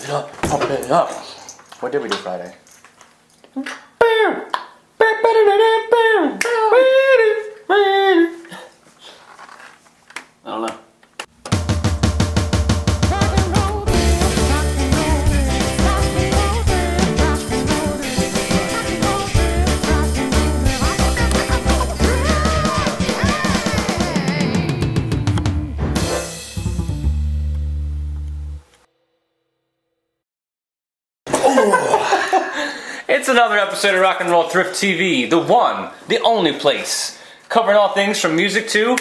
it up, pump it up. What did we do Friday? I don't know. It's another episode of Rock&Roll Thrift TV, the one, the only place, covering all things from music to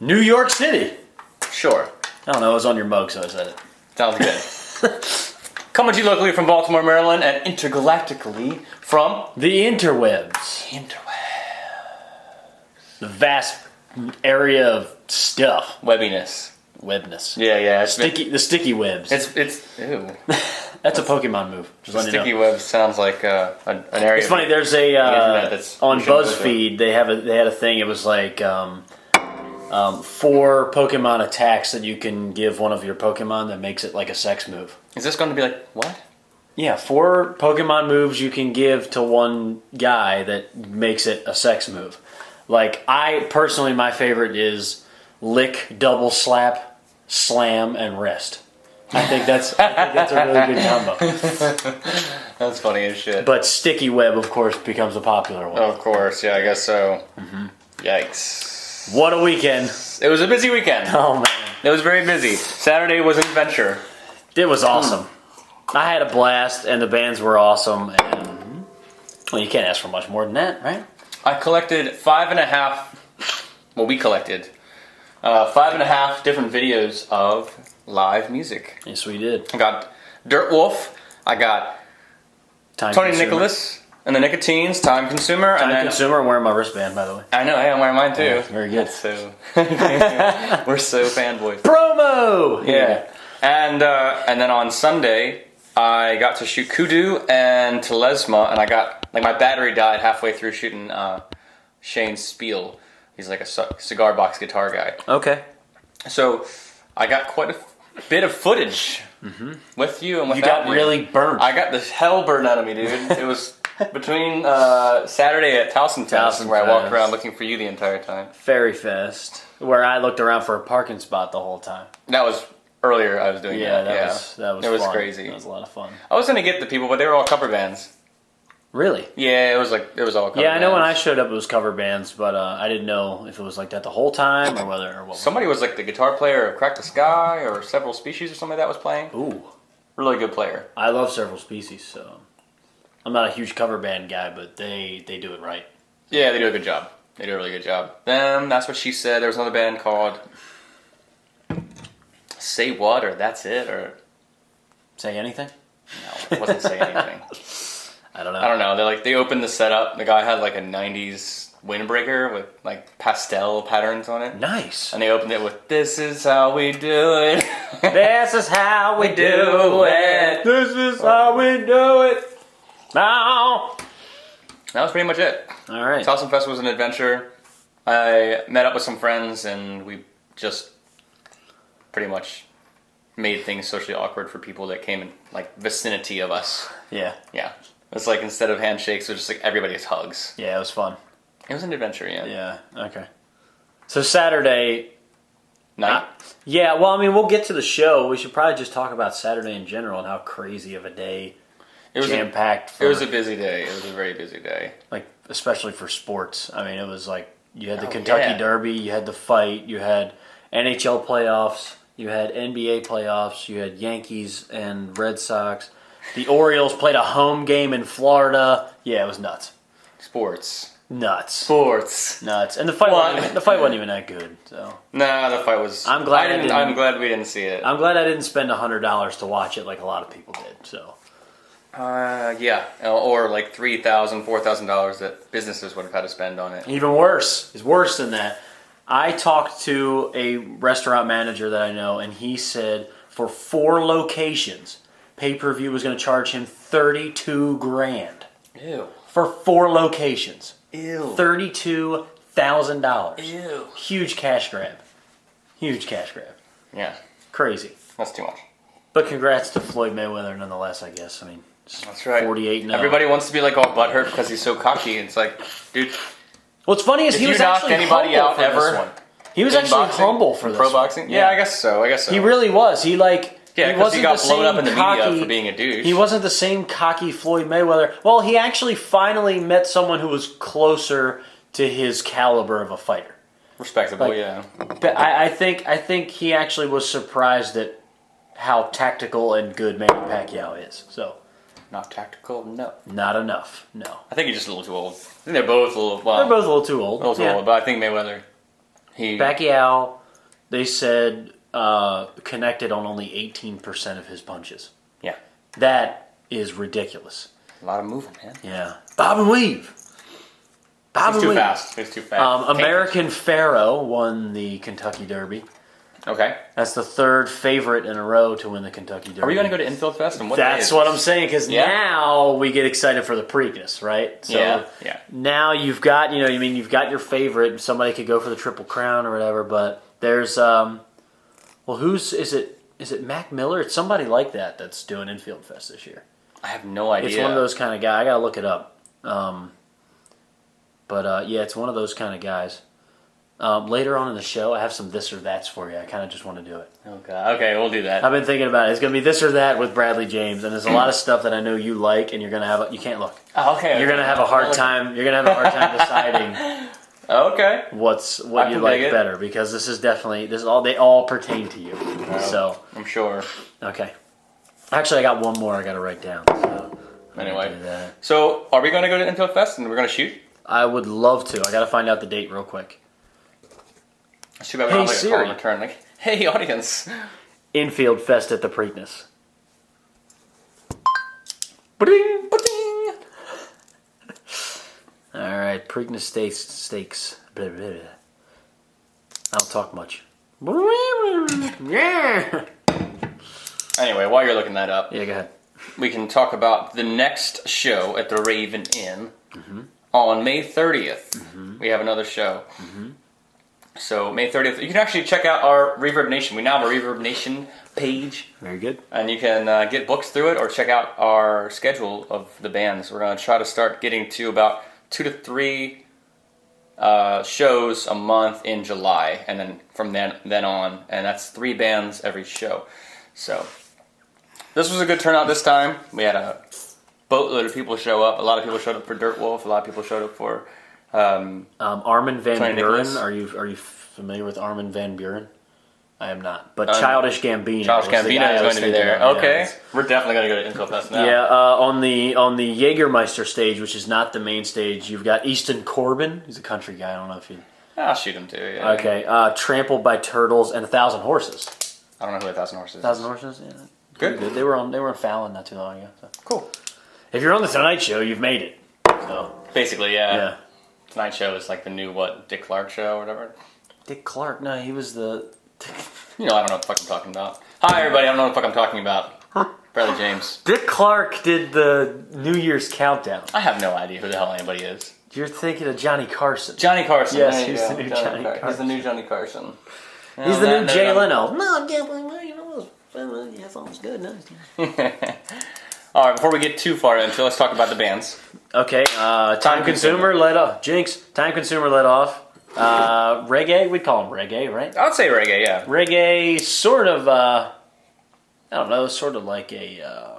New York City. Sure. I don't know, it was on your mug, so I said it. Sounds good. Coming to you locally from Baltimore, Maryland, and intergalactically from The interwebs. The vast area of stuff. Webbiness. Webness. Yeah. The sticky webs. It's ew. That's a Pokemon move. Just Sticky web sounds like an area. It's funny. There's a on BuzzFeed. They had a thing. It was like 4 Pokemon attacks that you can give one of your Pokemon that makes it like a sex move. Is this going to be like what? Yeah, 4 Pokemon moves you can give to one guy that makes it a sex move. Like I personally, my favorite is lick, double slap, slam, and rest. I think that's a really good combo. That's funny as shit. But sticky web, of course, becomes a popular one. Of course, yeah, I guess so. Mm-hmm. Yikes. What a weekend. It was a busy weekend. Oh, man. It was very busy. Saturday was an adventure. It was awesome. I had a blast, and the bands were awesome. And well, you can't ask for much more than that, right? I collected 5.5... Well, we collected 5.5 different videos of live music. Yes, we did. I got DirtWolf. I got Tony Nickolas and the NICOTINES, Timeconsumer. Timeconsumer. I'm wearing my wristband, by the way. I know. I'm wearing mine too. Yeah, very good. So we're so fanboys. Promo. Yeah. And then on Sunday, I got to shoot Kudu and Telesma, and I got my battery died halfway through shooting Shane Spiel. He's like a cigar box guitar guy. Okay. So I got quite a bit of footage with you and without you. Got really burnt. I got the hell burned out of me, dude. It was between Saturday at Towson Fest, where I walked around looking for you the entire time. Faerie Fest, where I looked around for a parking spot the whole time. That was earlier. I was doing that. That was. It was fun. Crazy. That was a lot of fun. I was gonna get the people, but they were all cover bands. Really? Yeah, it was all cover bands. Yeah, I know when I showed up it was cover bands, but I didn't know if it was like that the whole time or what. Somebody was like the guitar player of Crack the Sky or Several Species or something like that was playing. Ooh. Really good player. I love Several Species, so I'm not a huge cover band guy, but they do it right. Yeah, they do a good job. They do a really good job. Then That's What She Said. There was another band called Say What or That's It or Say Anything? No, it wasn't Say Anything. I don't know. They opened the setup. The guy had like a 90s windbreaker with like pastel patterns on it. Nice. And they opened it with "This is how we do it." This is how we do it. This is how we do it. Now. That was pretty much it. All right. Towson Fest was an adventure. I met up with some friends and we just pretty much made things socially awkward for people that came in like vicinity of us. Yeah. Yeah. It's like instead of handshakes, it was just like everybody's hugs. Yeah, it was fun. It was an adventure, yeah. Yeah, okay. So Saturday night? Yeah, well, I mean, we'll get to the show. We should probably just talk about Saturday in general and how crazy of a day, jam-packed. It was a busy day. It was a very busy day. Like, especially for sports. I mean, it was like, you had the Kentucky Derby, you had the fight, you had NHL playoffs, you had NBA playoffs, you had Yankees and Red Sox. The Orioles played a home game in Florida. Yeah, it was nuts. Sports. Nuts. And the fight wasn't even that good. So. Nah, the fight was. I'm glad we didn't see it. I'm glad I didn't spend $100 to watch it like a lot of people did. So. Yeah, or like $3,000, $4,000 that businesses would have had to spend on it. Even worse. It's worse than that. I talked to a restaurant manager that I know, and he said for 4 locations, pay-per-view was going to charge him $32,000. Ew. For 4 locations. Ew. $32,000. Ew. Huge cash grab. Yeah. Crazy. That's too much. But congrats to Floyd Mayweather nonetheless, I guess. I mean, that's right. 48-0. Everybody wants to be like all butthurt because he's so cocky. It's like, dude. What's funny is he was actually anybody humble out for ever. this one. He was actually humble for this pro one. boxing. Yeah, I guess so. He really was. He because he got blown up in the cocky, media for being a douche. He wasn't the same cocky Floyd Mayweather. Well, he actually finally met someone who was closer to his caliber of a fighter. Respectable, yeah. But I think he actually was surprised at how tactical and good Manny Pacquiao is. So, not tactical, no. Not enough, no. I think he's just a little too old. I think they're both a little. Well, they're both a little too old. A little too old, but I think Mayweather. Pacquiao, they said, connected on only 18% of his punches. Yeah. That is ridiculous. A lot of moving, man. Yeah. Bob and weave. He's too fast. He's too fast. American Pharaoh won the Kentucky Derby. Okay. That's the third favorite in a row to win the Kentucky Derby. Are we going to go to Infield Fest? And That's what I'm saying, because now we get excited for the Preakness, right? So yeah. Now you've got, you've got your favorite. Somebody could go for the Triple Crown or whatever, but there's, is it Mac Miller? It's somebody like that that's doing Infield Fest this year. I have no idea. It's one of those kind of guys. I got to look it up. It's one of those kind of guys. Later on in the show, I have some this or that's for you. I kind of just want to do it. Oh, God. Okay, we'll do that. I've been thinking about it. It's going to be this or that with Bradley Jaymes, and there's a lot of stuff that I know you like, and you're going to have. You can't look. Oh, okay. You're going to have a hard time. You're going to have a hard time deciding. Okay. What you like better, because this is all they all pertain to you. So I'm sure. Okay. Actually, I got one more I got to write down. So anyway, so are we going to go to Infield Fest and we're going to shoot? I would love to. I got to find out the date real quick. Hey Siri. Return. Like, hey audience. Infield Fest at the Preakness. Ba-ding, ba-ding. All right, Preakness Steaks. Blah, blah, blah. I don't talk much. Yeah. Anyway, while you're looking that up, yeah, go ahead. We can talk about the next show at the Raven Inn on May 30th. We have another show. So May 30th, you can actually check out our Reverb Nation. We now have a Reverb Nation page. Very good. And you can get books through it or check out our schedule of the bands. We're going to try to start getting to about 2 to 3 shows a month in July, and then from then on, and that's 3 bands every show. So this was a good turnout this time. We had a boatload of people show up. A lot of people showed up for DirtWolf. A lot of people showed up for Armin van Buuren. Nickolas. Are you familiar with Armin van Buuren? I am not. But Childish Gambino. Childish Gambino is going to be there. Okay. We're definitely going to go to Infield Fest now. Yeah, on the Jägermeister stage, which is not the main stage, you've got Easton Corbin. He's a country guy. I don't know if you... I'll shoot him too, yeah. Okay. Trampled by Turtles and 1,000 Horses. I don't know who 1,000 Horses is. 1,000 Horses? Yeah. Good. They were on Fallon not too long ago. So. Cool. If you're on the Tonight Show, you've made it. So. Basically, yeah. Tonight Show is like the new, Dick Clark show or whatever? Dick Clark? No, he was the... I don't know what the fuck I'm talking about. Hi, everybody. I don't know what the fuck I'm talking about. Bradley Jaymes. Dick Clark did the New Year's countdown. I have no idea who the hell anybody is. You're thinking of Johnny Carson. Johnny Carson. Yes, he's the new Johnny Carson. He's the new Johnny Carson. He's the new Jay Leno. No, that sounds good. No. All right, before we get too far into it, let's talk about the bands. Okay, Timeconsumer led off. Jinx, Timeconsumer led off. Reggae, we'd call him reggae, right? I would say reggae, yeah. Reggae, sort of, I don't know, sort of like a...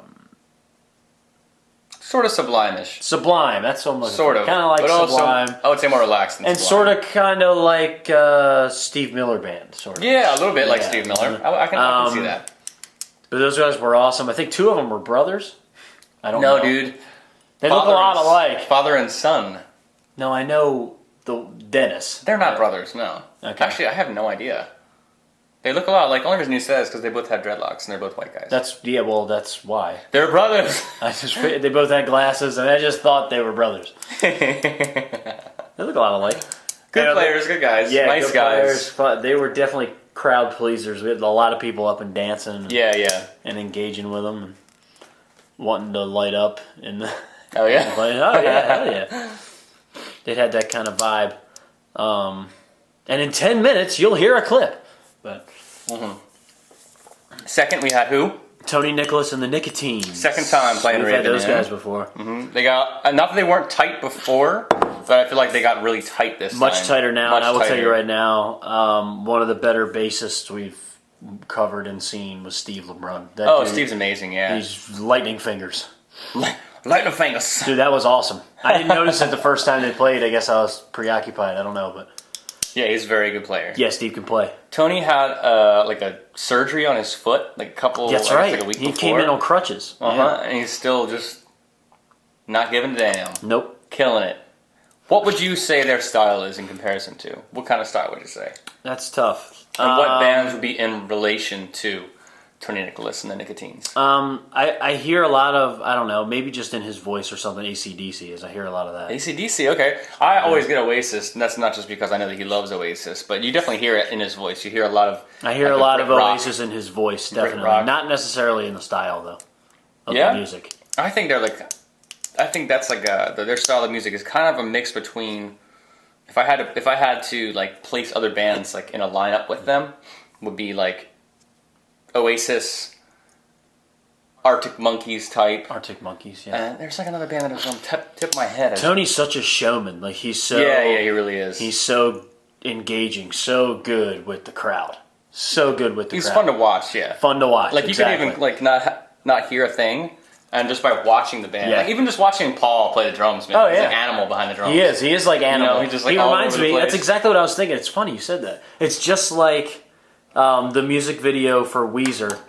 Sort of Sublime-ish. Sublime, that's what I'm looking for. Kind of like but Sublime. Also, I would say more relaxed than and Sublime. And sort of kind of like Steve Miller Band, sort of. Yeah, a little bit like Steve Miller. I can see that. But those guys were awesome. I think 2 of them were brothers. I don't know. No, dude. They look a lot alike. Father and son. No, I know Dennis. They're not brothers, no. Okay. Actually, I have no idea. They look a lot like, only reason you said is because they both have dreadlocks and they're both white guys. That's why. They're brothers. They both had glasses and I just thought they were brothers. They look a lot alike. Good players, good guys. Yeah, nice good guys. Players. They were definitely crowd pleasers. We had a lot of people up and dancing. And engaging with them and wanting to light up. Oh, yeah? Hell yeah. It had that kind of vibe. And in 10 minutes, you'll hear a clip. But Second, we had who? Tony, Nickolas, and the Nicotines. Second time playing We've Raven. had those guys before. Mm-hmm. They got not that they weren't tight before, but I feel like they got really tight this time. Much tighter now, and I will tighter. tell you right now, one of the better bassists we've covered and seen was Steve LeBrun. That dude, Steve's amazing, yeah. He's lightning fingers. Lightning fingers. Dude, that was awesome. I didn't notice it the first time they played. I guess I was preoccupied. I don't know, but... Yeah, he's a very good player. Yeah, Steve can play. Tony had like a surgery on his foot, like a couple. That's like, right. Like a week he before. Came in on crutches. Yeah. And he's still just not giving a damn. Nope. Killing it. What would you say their style is in comparison to? What kind of style would you say? That's tough. And what bands would be in relation to Tony Nickolas and the Nicotines? I hear a lot of, I don't know, maybe just in his voice or something, AC/DC is. I hear a lot of that. AC/DC, okay. I always get Oasis, and that's not just because I know that he loves Oasis, but you definitely hear it in his voice. You hear a lot of... I hear like, a lot of rock. Oasis in his voice, definitely. rock. Not necessarily in the style, though, of Yeah? the music. I think they're like... I think that's like their style of music is kind of a mix between... If I had to like place other bands like in a lineup with them, would be like Oasis, Arctic Monkeys type. Arctic Monkeys, yeah. And there's like another band that was on tip of my head. Tony's such a showman. Like he's so Yeah, he really is. He's so engaging, so good with the crowd. So good with the crowd. He's fun to watch, yeah. Fun to watch. Like exactly. you could even like not hear a thing, and just by watching the band, Yeah. like even just watching Paul play the drums, man, Oh, he's yeah. an animal behind the drums. He is. He is like Animal. You know, he's just, like, he all reminds over the me. place. That's exactly what I was thinking. It's funny you said that. It's just like the music video for Weezer,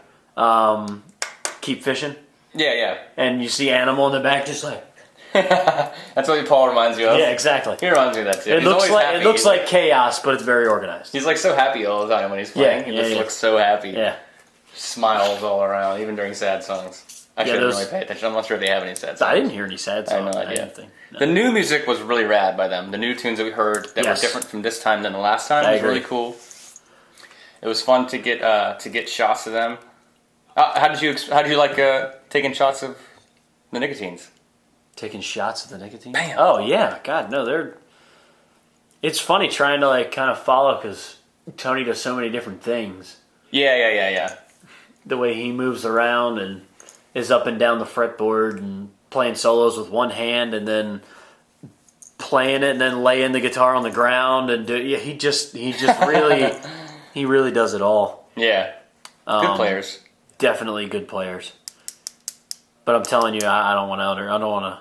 "Keep Fishing," Yeah. and you see Animal in the back, just like That's what Paul reminds you of. yeah, exactly. He reminds me of that too. It He's looks always like happy. it looks like chaos, but it's very organized. He's like so happy all the time when he's playing. Yeah, he just yeah. looks so happy. Yeah, Smiles all around, even during sad songs. I shouldn't those- really pay attention. I'm not sure if they have any sad songs. I didn't hear any sad I have songs. no or idea. anything. No. The new music was really rad by them. The new tunes that we heard that Yes. were different from this time than the last time I was agree. really cool. It was fun to get shots of them. How did you like taking shots of the Nicotines? Taking shots of the nicotine. Bam. Oh yeah, God no, they're. It's funny trying to like kind of follow because Tony does so many different things. Yeah. The way he moves around and is up and down the fretboard and playing solos with one hand and then playing it and then laying the guitar on the ground and he just really he really does it all. Yeah. Good players. Definitely good players. But I'm telling you, I don't want to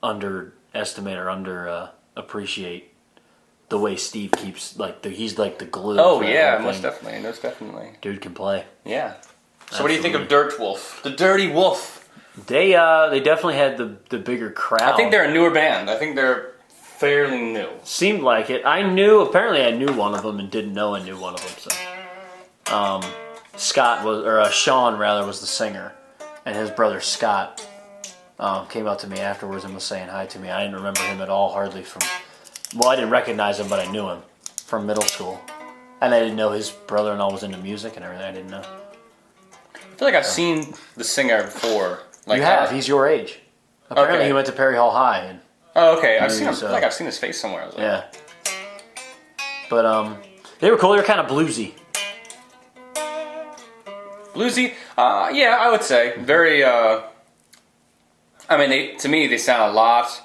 underestimate or appreciate the way Steve keeps he's like the glue. Oh for that yeah, whole most thing. definitely. Dude can play. Yeah. So what do you think of DirtWolf? The Dirty Wolf. They definitely had the bigger crowd. I think they're a newer band. I think they're fairly new. Seemed like it. Apparently I knew one of them and didn't know I knew one of them. So, Sean rather was the singer, and his brother Scott came up to me afterwards and was saying hi to me. I didn't remember him at all, hardly I didn't recognize him, but I knew him from middle school, and I didn't know his brother-in-law was into music and everything. I didn't know. I feel like I've seen the singer before. Like You have. He's your age. Apparently, Okay. he went to Perry Hall High, and Oh, okay. I've seen him. So- I feel like I've seen his face somewhere. I was like, yeah. But they were cool. They were kind of bluesy. Bluesy. Yeah, I would say very. I mean, to me, they sound a lot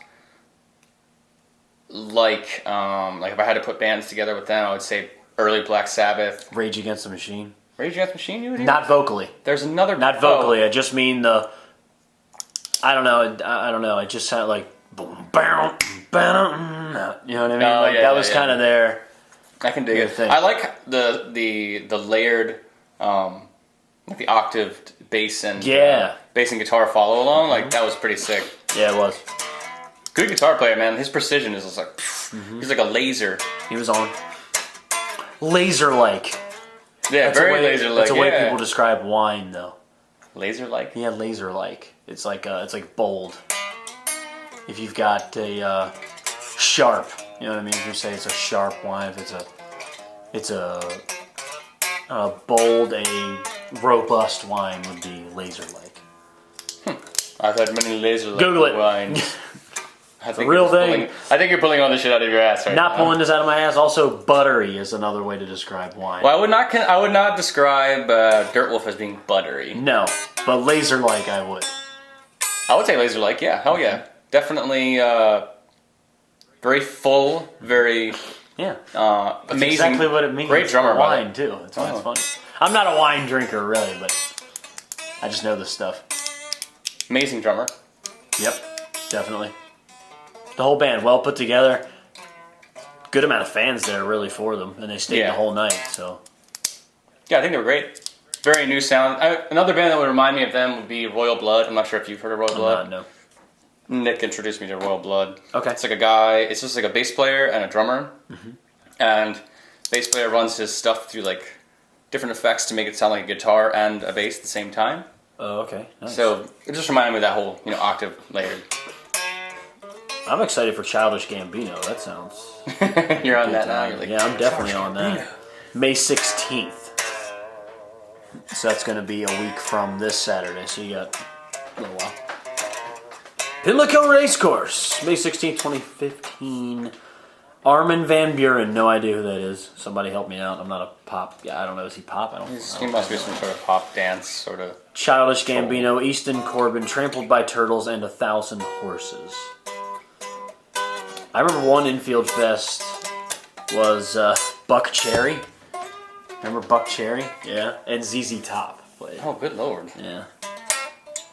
like if I had to put bands together with them, I would say early Black Sabbath, Rage Against the Machine. Rage Against the Machine. You would hear? Not vocally. There's another. Not vocally. I just mean the. I don't know. It just sounded like boom, boom, boom. You know what I mean? Oh, yeah, that was yeah. kind of their. I can dig Good it. thing. I like the layered, like the octaved bass and bass and guitar follow along. Like that was pretty sick. Yeah, it was. Good guitar player, man. His precision is just like he's like a laser. He was on. Laser-like. Yeah, very laser like. That's a way people describe wine, though. Laser like. Yeah, laser-like. It's like bold. If you've got a sharp, you know what I mean. If you say it's a sharp wine, if it's a bold, a robust wine would be laser-like. I've had many laser like Google it. wines. It's a real thing. I think you're pulling all this shit out of your ass right now. Not pulling this out of my ass. Also, buttery is another way to describe wine. Well, I would not describe DirtWolf as being buttery. No, but laser-like I would. I would say laser-like, yeah. Hell yeah. Definitely very full, very That's amazing. exactly what it means. Great drummer, for wine, too. That's why it's funny. I'm not a wine drinker, really, but I just know this stuff. Amazing drummer. Yep, definitely. The whole band, well put together. Good amount of fans there, really, for them, and they stayed the whole night. So, yeah, I think they were great. Very new sound. Another band that would remind me of them would be Royal Blood. I'm not sure if you've heard of Royal Blood. No. Nick introduced me to Royal Blood. Okay. It's like a guy. It's just like a bass player and a drummer, and bass player runs his stuff through like different effects to make it sound like a guitar and a bass at the same time. Oh, okay. Nice. So it just reminded me of that whole octave layered. I'm excited for Childish Gambino. That sounds. You're on that now. You're like, yeah, I'm definitely on that. May 16th. So that's going to be a week from this Saturday. So you got a little while. Pimlico Racecourse, May 16th, 2015. Armin van Buren, no idea who that is. Somebody help me out. I'm not a pop guy. I don't know. Is he pop? I don't know. He must be some sort of pop dance sort of. Childish Gambino, Easton Corbin, Trampled by Turtles, and 1,000 Horses. I remember one infield fest was Buck Cherry. Remember Buck Cherry? Yeah. And ZZ Top played. Oh, good lord. Yeah.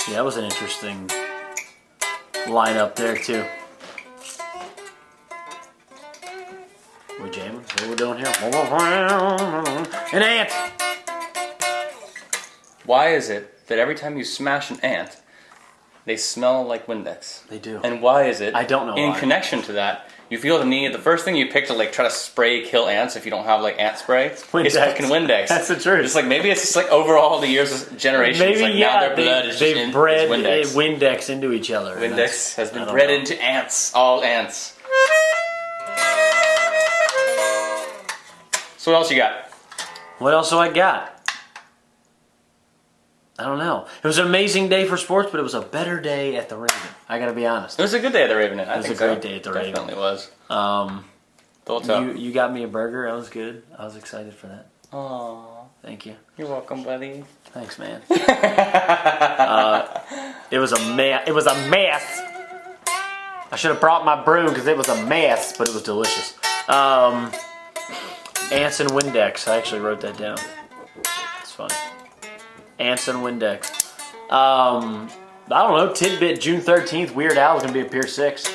Yeah, that was an interesting lineup there, too. We jamming? What are we doing here? An ant! Why is it that every time you smash an ant, they smell like Windex? They do. And why is it? I don't know in why. connection to that, you feel the need, the first thing you pick to like try to spray kill ants if you don't have like ant spray is fucking Windex. That's the truth. It's like maybe it's just like over all the years of generations, Maybe, like now their blood is they've just bred Windex. Windex into each other. Windex has been bred into ants, all ants. So what else you got? What else do I got? I don't know. It was an amazing day for sports, but it was a better day at the Raven. I gotta be honest. It was a good day at the Raven. It was a great day at the Raven. Definitely was. You got me a burger. That was good. I was excited for that. Aww. Thank you. You're welcome, buddy. Thanks, man. It was a mess. It was a mess. I should have brought my broom because it was a mess, but it was delicious. Ants and Windex. I actually wrote that down. It's funny. Ants and Windex. I don't know. Tidbit, June 13th. Weird Al is going to be at Pier 6.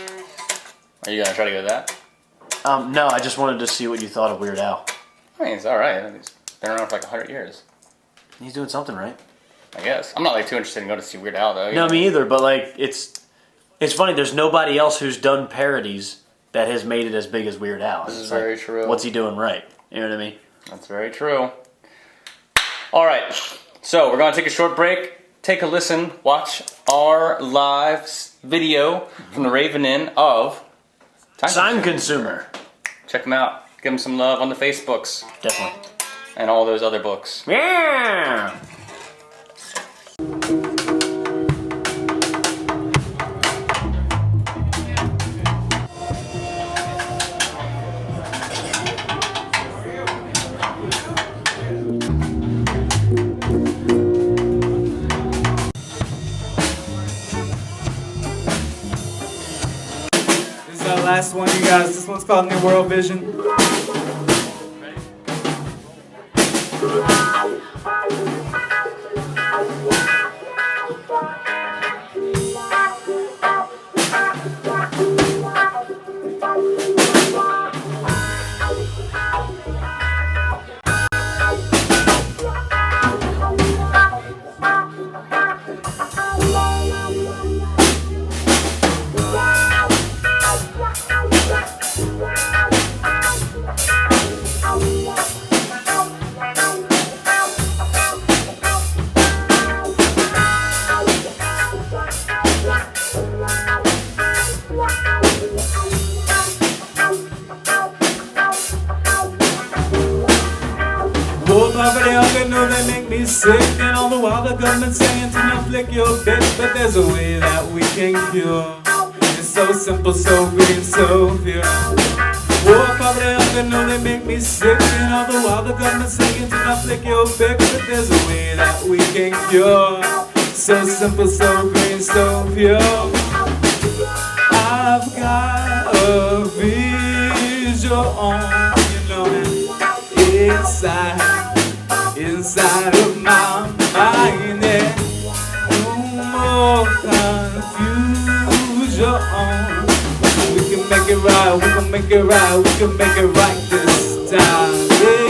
Are you going to try to go to that? No, I just wanted to see what you thought of Weird Al. I mean, it's alright. He's been around for like 100 years. He's doing something right. I guess. I'm not like too interested in going to see Weird Al though. No, me either, but like it's funny, there's nobody else who's done parodies that has made it as big as Weird Al. This is very true. What's he doing right? You know what I mean? That's very true. Alright, so we're going to take a short break, take a listen, watch our live video from the Raven Inn of Timeconsumer. Check them out. Give them some love on the Facebooks. Definitely. And all those other books. Yeah! This is our last one, you guys. This one's called New World Vision. Old poverty, hunger, know they make me sick. And all the while the government's saying to not flick your bitch. But there's a way that we can cure this so simple, so green, so pure. Oh, probably I know they make me sick, and all the while the government's saying do not flick your pick, but there's a way that we can cure. So simple, so green, so pure. I've got a visual on, you know, inside of my mind, yeah. No more confusion. We can make it right, we can make it right, we can make it right this time, yeah.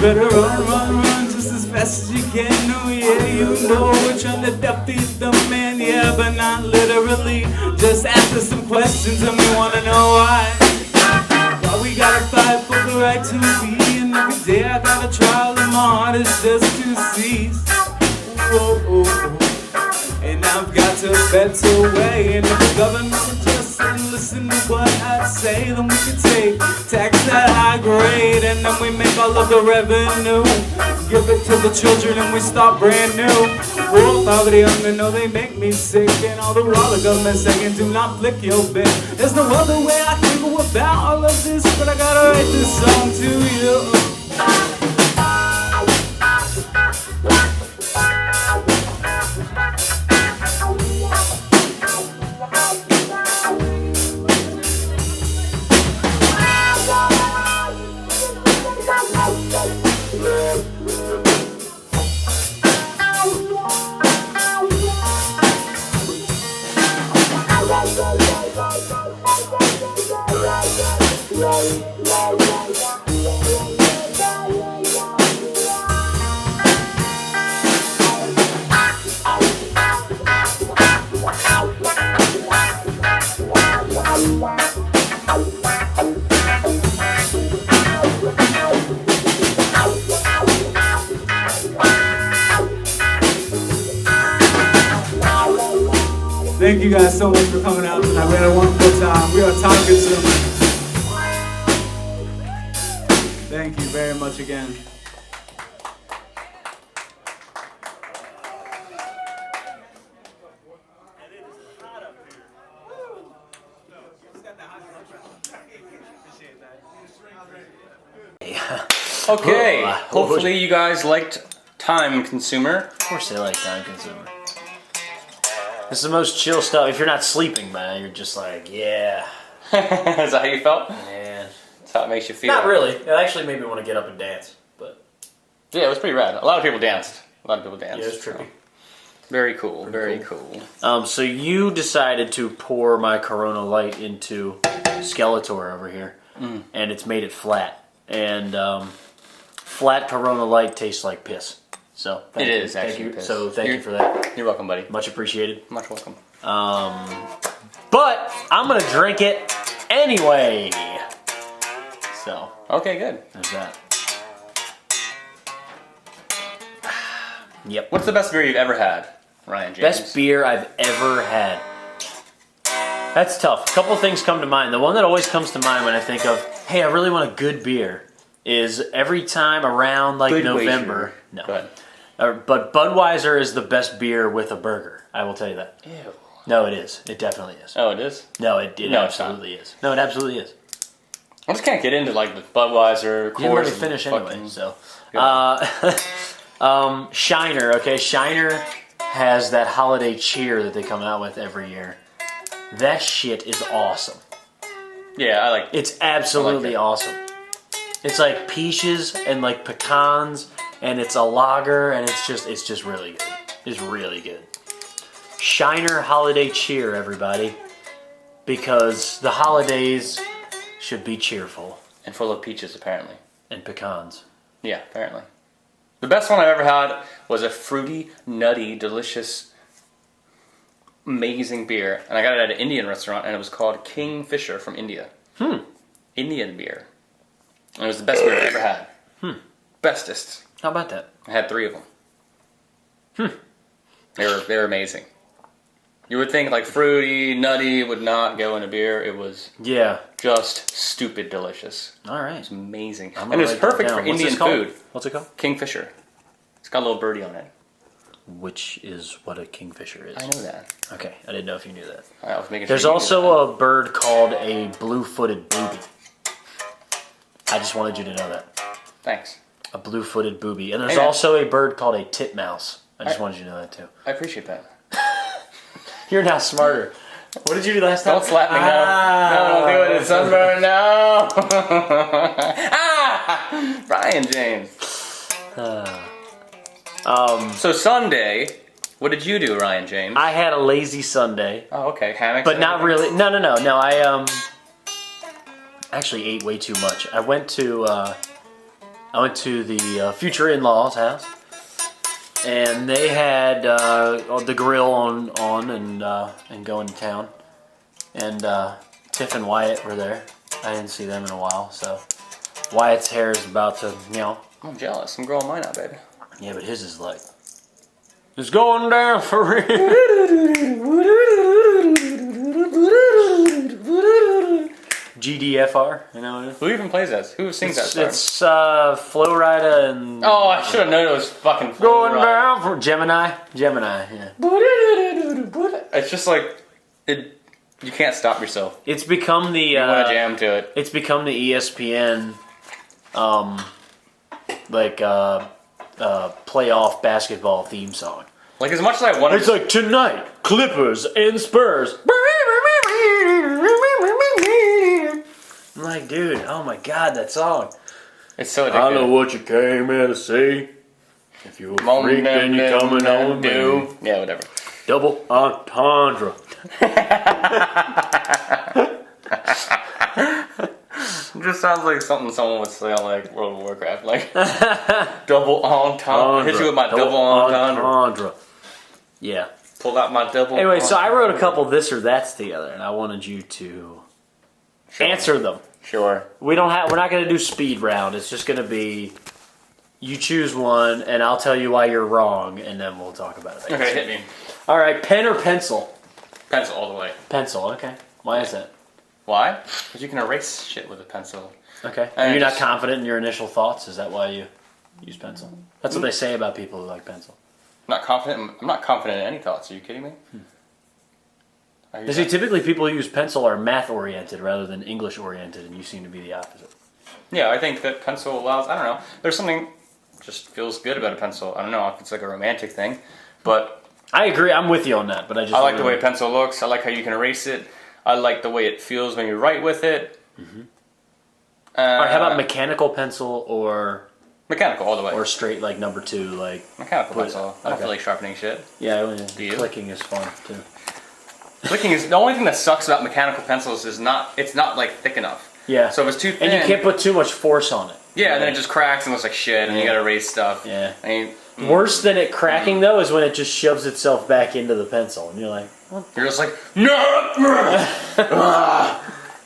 Better run, run, run just as fast as you can. Oh yeah, you know we're trying to defeat the man, yeah, but not literally. Just ask us some questions and we wanna know why. Why we gotta fight for the right to be, and every day I gotta try, and my heart is just to cease. Oh, oh, oh. And I've got to better way, and if the government would just listen to what I say, then we can take tax that high grade, and then we make all of the revenue, give it to the children, and we start brand new. Oh, poverty, hunger, no, they make me sick, and all the while the government saying do not flick your bit. There's no other way I can go about all of this, but I gotta write this song to you. Thank you guys so much for coming out tonight. We had a wonderful time. We are Timeconsumer. Thank you very much again. Okay, hopefully you guys liked Timeconsumer. Of course they like Timeconsumer. This is the most chill stuff. If you're not sleeping, man, you're just like, yeah. Is that how you felt? Man. That's how it makes you feel. Not really. It actually made me want to get up and dance. But yeah, it was pretty rad. A lot of people danced. Yeah, it was trippy. So. Very cool. Very cool. So you decided to pour my Corona Light into Skeletor over here, and it's made it flat. And flat Corona Light tastes like piss. So it is actually piss. So thank you for that. You're welcome, buddy. Much appreciated. Much welcome. But I'm gonna drink it anyway. So okay, good. There's that. Yep. What's the best beer you've ever had, Ryan Jaymes? Best beer I've ever had. That's tough. A couple things come to mind. The one that always comes to mind when I think of, hey, I really want a good beer, is every time around like Budweiser. November. No. Go ahead. But Budweiser is the best beer with a burger. I will tell you that. Ew. No, it is. It definitely is. Oh, it is? No, it absolutely is. No, it absolutely is. I just can't get into like the Budweiser. You didn't let me finish anyway. So, Shiner. Okay, Shiner has that holiday cheer that they come out with every year. That shit is awesome. Yeah, I like. It's absolutely awesome. It's like peaches and like pecans, and it's a lager, and it's just really good. It's really good. Shiner Holiday Cheer, everybody. because the holidays should be cheerful. And full of peaches, apparently. And pecans. Yeah, apparently. The best one I've ever had was a fruity, nutty, delicious, amazing beer. And I got it at an Indian restaurant, and it was called Kingfisher from India. Indian beer. And it was the best beer I've ever had. Bestest. How about that? I had 3 of them. They were amazing. You would think like fruity, nutty would not go in a beer. It was just stupid delicious. All right. It's amazing. And it was perfect for Indian food. What's it called? Kingfisher. It's got a little birdie on it. Which is what a kingfisher is. I know that. Okay, I didn't know if you knew that. I was making sure There's also a bird called a blue-footed booby. I just wanted you to know that. Thanks. A blue-footed booby. And there's also a bird called a titmouse. I just wanted you to know that too. I appreciate that. You're now smarter. What did you do last time? Don't slap me now. No, don't do it. It's sunburn. No. Brian James. So Sunday, what did you do, Ryan James? I had a lazy Sunday. Oh, okay. Hammocks. But not really. No. I actually ate way too much. I went to the future in-laws' house, and they had the grill on and going to town. And Tiff and Wyatt were there. I didn't see them in a while, so Wyatt's hair is about to, I'm jealous. I'm growing mine out, baby. Yeah, but his is like, it's going down for real. GDFR, you know what it is? Who even plays that? Who sings that song? It's Flo Rida and... Oh, I should have known it was fucking Flo Going Rida. down for Gemini, yeah. It's just like, you can't stop yourself. It's become the... You want to jam to it. It's become the ESPN, playoff basketball theme song. Like, as much as I wanted It's like, tonight, Clippers and Spurs. I'm like, dude, oh my god, that song. It's so addictive. I know what you came here to see. If you're a freak, then you're coming on with me. Yeah, whatever. Double entendre. It just sounds like something someone would say on like World of Warcraft, like double entendre. Hit you with my double entendre. Yeah. Pulled out my double. Anyway, so I wrote a couple this or that's together, and I wanted you to answer them. Sure. We're not going to do speed round. It's just going to be you choose one, and I'll tell you why you're wrong, and then we'll talk about it. Okay, hit me. All right, pen or pencil? Pencil all the way. Pencil. Okay. Why is that? Why? Because you can erase shit with a pencil. Okay. And you're not confident in your initial thoughts? Is that why you use pencil? That's what they say about people who like pencil. I'm not confident in any thoughts. Are you kidding me? You see, typically people who use pencil are math-oriented rather than English-oriented, and you seem to be the opposite. Yeah, I think that pencil allows... I don't know. There's something just feels good about a pencil. I don't know if it's like a romantic thing, but... I agree. I'm with you on that, but I like the way a pencil looks. I like how you can erase it. I like the way it feels when you write with it. Mm-hmm. All right, how about mechanical pencil or... Mechanical all the way. Or straight, like number 2, like... Mechanical pencil. I don't feel like sharpening shit. Yeah, Do you? Clicking is fun, too. Clicking is... The only thing that sucks about mechanical pencils is it's not, like, thick enough. Yeah. So if it's too thin... And you can't put too much force on it. Yeah, and then it just cracks and looks like shit, and you gotta erase stuff. Yeah. I mean, worse than it cracking, though, is when it just shoves itself back into the pencil, and you're like... What? You're just like, no!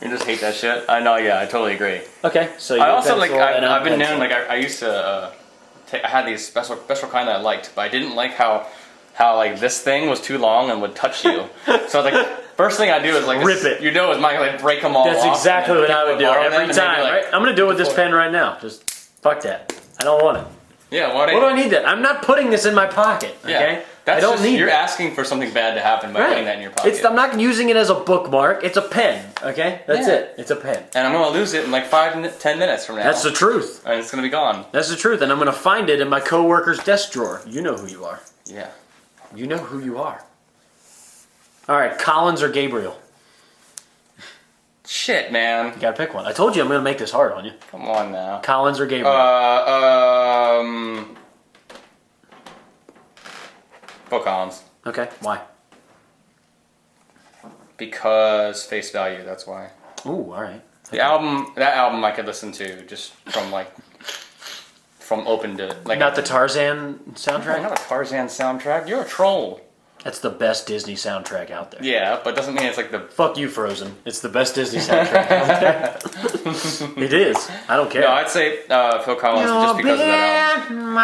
You just hate that shit. I know, yeah, I totally agree. Okay, so I also, like, I've been known, like, I used to... I had these special kind that I liked, but I didn't like how like this thing was too long and would touch you. So like first thing I do is like rip it. You know, is like break them all. That's off. Exactly what I would do every time. Like, right? I'm gonna do it with this pen right now. Just fuck that. I don't want it. Yeah, what do I need that? I'm not putting this in my pocket. Okay, I don't need. You're that. Asking for something bad to happen by putting that in your pocket. I'm not using it as a bookmark. It's a pen. Okay, that's it. It's a pen. And I'm gonna lose it in like 5-10 minutes from now. That's the truth. And it's gonna be gone. That's the truth. And I'm gonna find it in my coworker's desk drawer. You know who you are. Yeah. You know who you are. All right, Collins or Gabriel? Shit, man. You gotta pick one. I told you I'm gonna make this hard on you. Come on now. Collins or Gabriel? Phil Collins. Okay, why? because face value. That's why. Ooh, all right. That album I could listen to just from open to like. Not the Tarzan soundtrack? Not a Tarzan soundtrack. You're a troll. That's the best Disney soundtrack out there. Yeah, but doesn't mean it's like the... Fuck you, Frozen. It's the best Disney soundtrack out there. It is. I don't care. No, I'd say Phil Collins just because of that album. My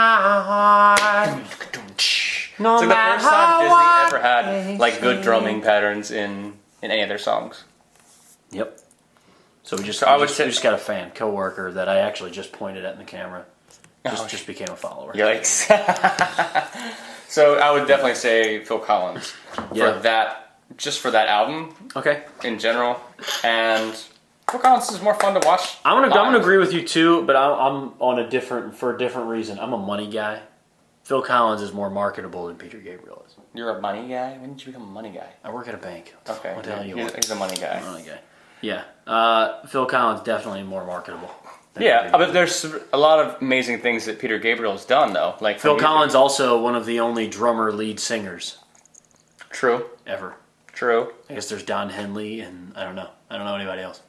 heart. It's like the first time Disney ever had like good drumming patterns in any of their songs. Yep. So we just got a fan, coworker that I actually just pointed at in the camera. Just became a follower. Yikes. So I would definitely say Phil Collins for that, just for that album. Okay. In general, and Phil Collins is more fun to watch. I'm gonna agree with you too, but I'm on a different reason. I'm a money guy. Phil Collins is more marketable than Peter Gabriel is. You're a money guy? When did you become a money guy? I work at a bank. Okay. What the hell you want? He's a money guy. Money guy. Yeah. Phil Collins definitely more marketable. Yeah, but there's a lot of amazing things that Peter Gabriel's done, though. Like Phil Collins, also one of the only drummer lead singers. True. Ever. True. I guess there's Don Henley, and I don't know anybody else.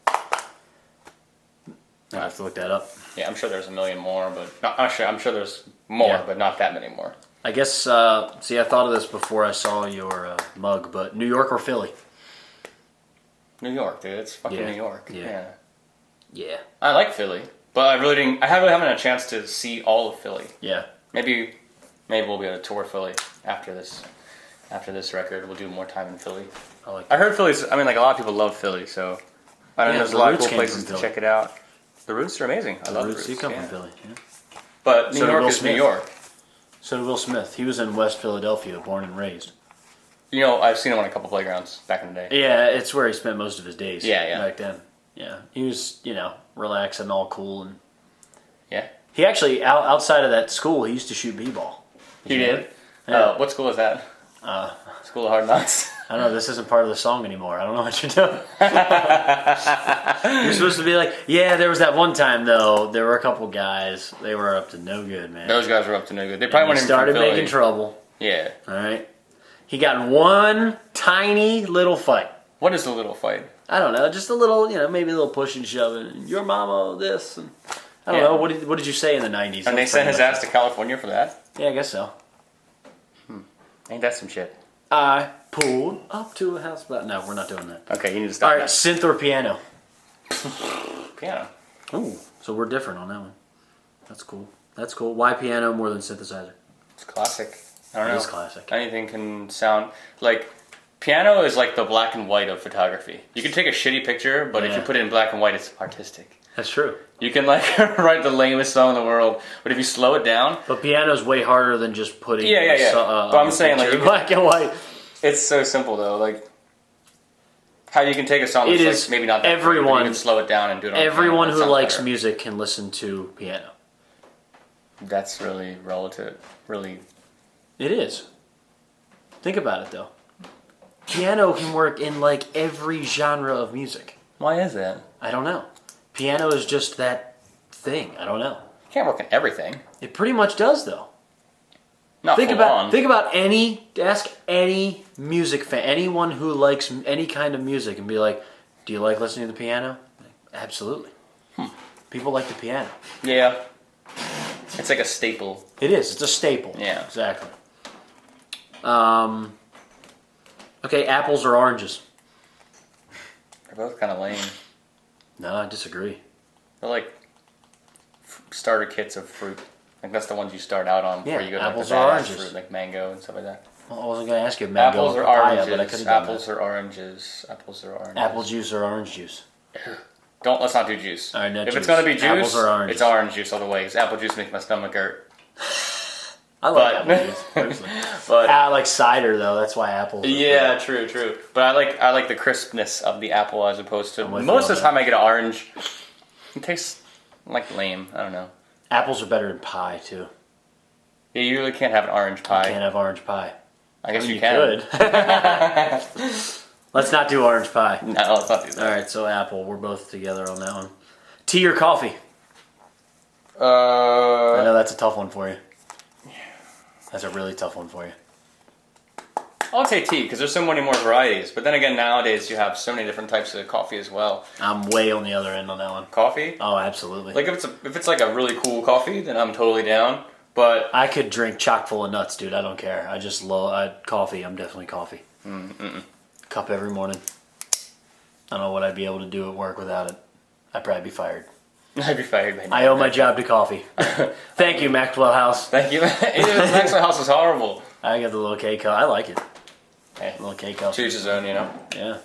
I have to look that up. Yeah, I'm sure there's a million more, but I'm sure there's more, but not that many more. I guess. See, I thought of this before I saw your mug, but New York or Philly? New York, dude. It's fucking New York. Yeah. Yeah. I like Philly, but I really haven't had a chance to see all of Philly. Yeah. Maybe we'll be able to tour Philly after this record. We'll do more time in Philly. I heard Philly's. I mean, like a lot of people love Philly, so I don't know. There's a lot of cool places to check it out. The Roots are amazing. I love the Roots. You come from Philly, yeah. But New York is New York. So did Will Smith. He was in West Philadelphia, born and raised. You know, I've seen him on a couple playgrounds back in the day. Yeah, it's where he spent most of his days. Yeah. Back then. Yeah, he was, relaxing, all cool, and yeah. He actually outside of that school, he used to shoot b-ball. He did. Yeah. What school is that? School of Hard Knocks. I don't know. This isn't part of the song anymore. I don't know what you're doing. You're supposed to be like, yeah. There was that one time though. There were a couple guys. They were up to no good, man. Those guys were up to no good. They probably went started making trouble. Yeah. All right. He got in one tiny little fight. What is a little fight? I don't know, just a little, maybe a little push and shoving. Your mama, this, and I don't know. What did you say in the '90s? And they sent his ass to California for that? Yeah, I guess so. Ain't that some shit? I pulled up to a house, but no, we're not doing that. Okay, you need to stop. All right, synth or piano? Piano. Ooh, so we're different on that one. That's cool. Why piano more than synthesizer? It's classic. I don't know. It is classic. Anything can sound like. Piano is like the black and white of photography. You can take a shitty picture, but if you put it in black and white, it's artistic. That's true. You can write the lamest song in the world, but if you slow it down... But piano's way harder than just putting... But I'm saying like... black and white. It's so simple though, like... How you can take a song that's maybe not that everyone, good, but you can slow it down and do it on everyone who likes music can listen to piano. That's really relative. Really... It is. Think about it though. Piano can work in like every genre of music. Why is that? I don't know. Piano is just that thing. I don't know. It can't work in everything. It pretty much does though. Not think about ask any music fan, anyone who likes any kind of music, and be like, do you like listening to the piano? Absolutely. People like the piano. Yeah. It's like a staple. It is. It's a staple. Yeah. Exactly. Okay, apples or oranges? They're both kind of lame. No, I disagree. They're like starter kits of fruit. Like that's the ones you start out on before you go to apples the or oranges. fruit, like mango and stuff like that. Well, I wasn't going to ask you mango apples or papaya, oranges. but I could have done Apples that. or oranges. Apples or oranges. Apple juice or orange juice? Let's not do juice. All right, if juice. It's going to be juice, apples or oranges? It's orange juice all the way. Because apple juice makes my stomach hurt. I like apple juice, personally. But I like cider though. That's why apples. Yeah, true. But I like the crispness of the apple as opposed to most of the time I get an orange. It tastes like lame. I don't know. Apples are better in pie too. Yeah, you really can't have an orange pie. You can't have orange pie. I guess you can. Could. Let's not do orange pie. No, let's not do that. All right, so apple. We're both together on that one. Tea or coffee? I know that's a tough one for you. That's a really tough one for you. I won't say tea because there's so many more varieties. But then again, nowadays you have so many different types of coffee as well. I'm way on the other end on that one. Coffee? Oh, absolutely. Like if it's like a really cool coffee, then I'm totally down. But I could drink chock full of nuts, dude. I don't care. I just love coffee. I'm definitely coffee. Cup every morning. I don't know what I'd be able to do at work without it. I'd probably be fired. I'd be fired by now. I owe my job to coffee. Thank you, Maxwell House. Thank you. Maxwell House is horrible. I got the little K cup. I like it. Hey, Little K cup. choose his own, you know. Yeah.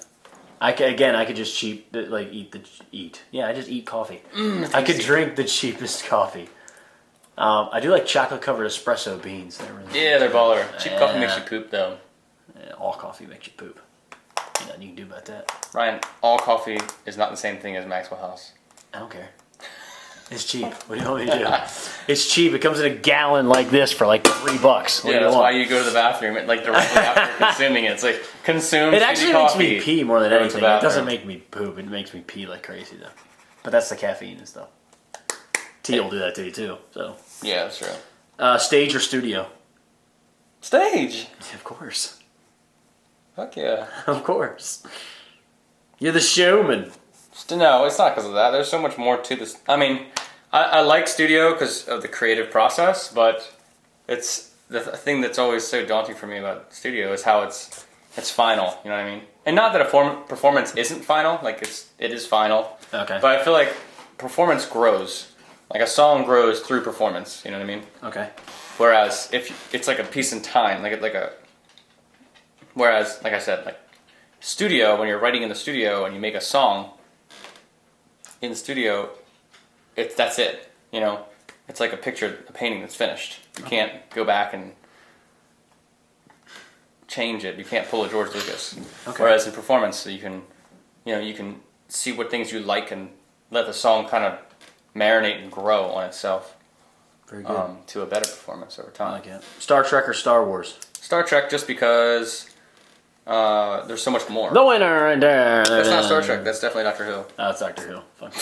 I could just eat. Yeah, I just eat coffee. I could drink the cheapest coffee. I do like chocolate covered espresso beans. They're baller. Cheap coffee makes you poop though. Yeah, all coffee makes you poop. Nothing you can do about that. Ryan, all coffee is not the same thing as Maxwell House. I don't care. It's cheap. What do you want me to do? It's cheap. It comes in a gallon like this for like $3. What do you that's want? why you go to the bathroom and like directly after consuming it. It's like consume. It actually makes me pee more than Go to the anything. It bathroom. doesn't make me poop. It makes me pee like crazy though. But that's the caffeine and stuff. Tea will do that to you too. So Yeah, that's true. stage or studio? Stage. Of course. Fuck yeah. Of course. You're the showman. No, it's not because of that. There's so much more to this. I mean, I like studio because of the creative process, but it's the thing that's always so daunting for me about studio is how it's final. You know what I mean? And not that a performance isn't final. Like it is final. Okay. But I feel like performance grows. Like a song grows through performance. You know what I mean? Okay. Whereas if it's like a piece in time, whereas like I said, like studio, when you're writing in the studio and you make a song in the studio, that's it. You know, it's like a painting that's finished. You can't go back and change it. You can't pull a George Lucas. Okay. Whereas in performance, you can see what things you like and let the song kind of marinate and grow on itself. Very good. To a better performance over time. I like it. Star Trek or Star Wars? Star Trek, just because there's so much more. The winner right there. That's not Star Trek. That's definitely Doctor Who. Oh, it's Doctor Who. Fun.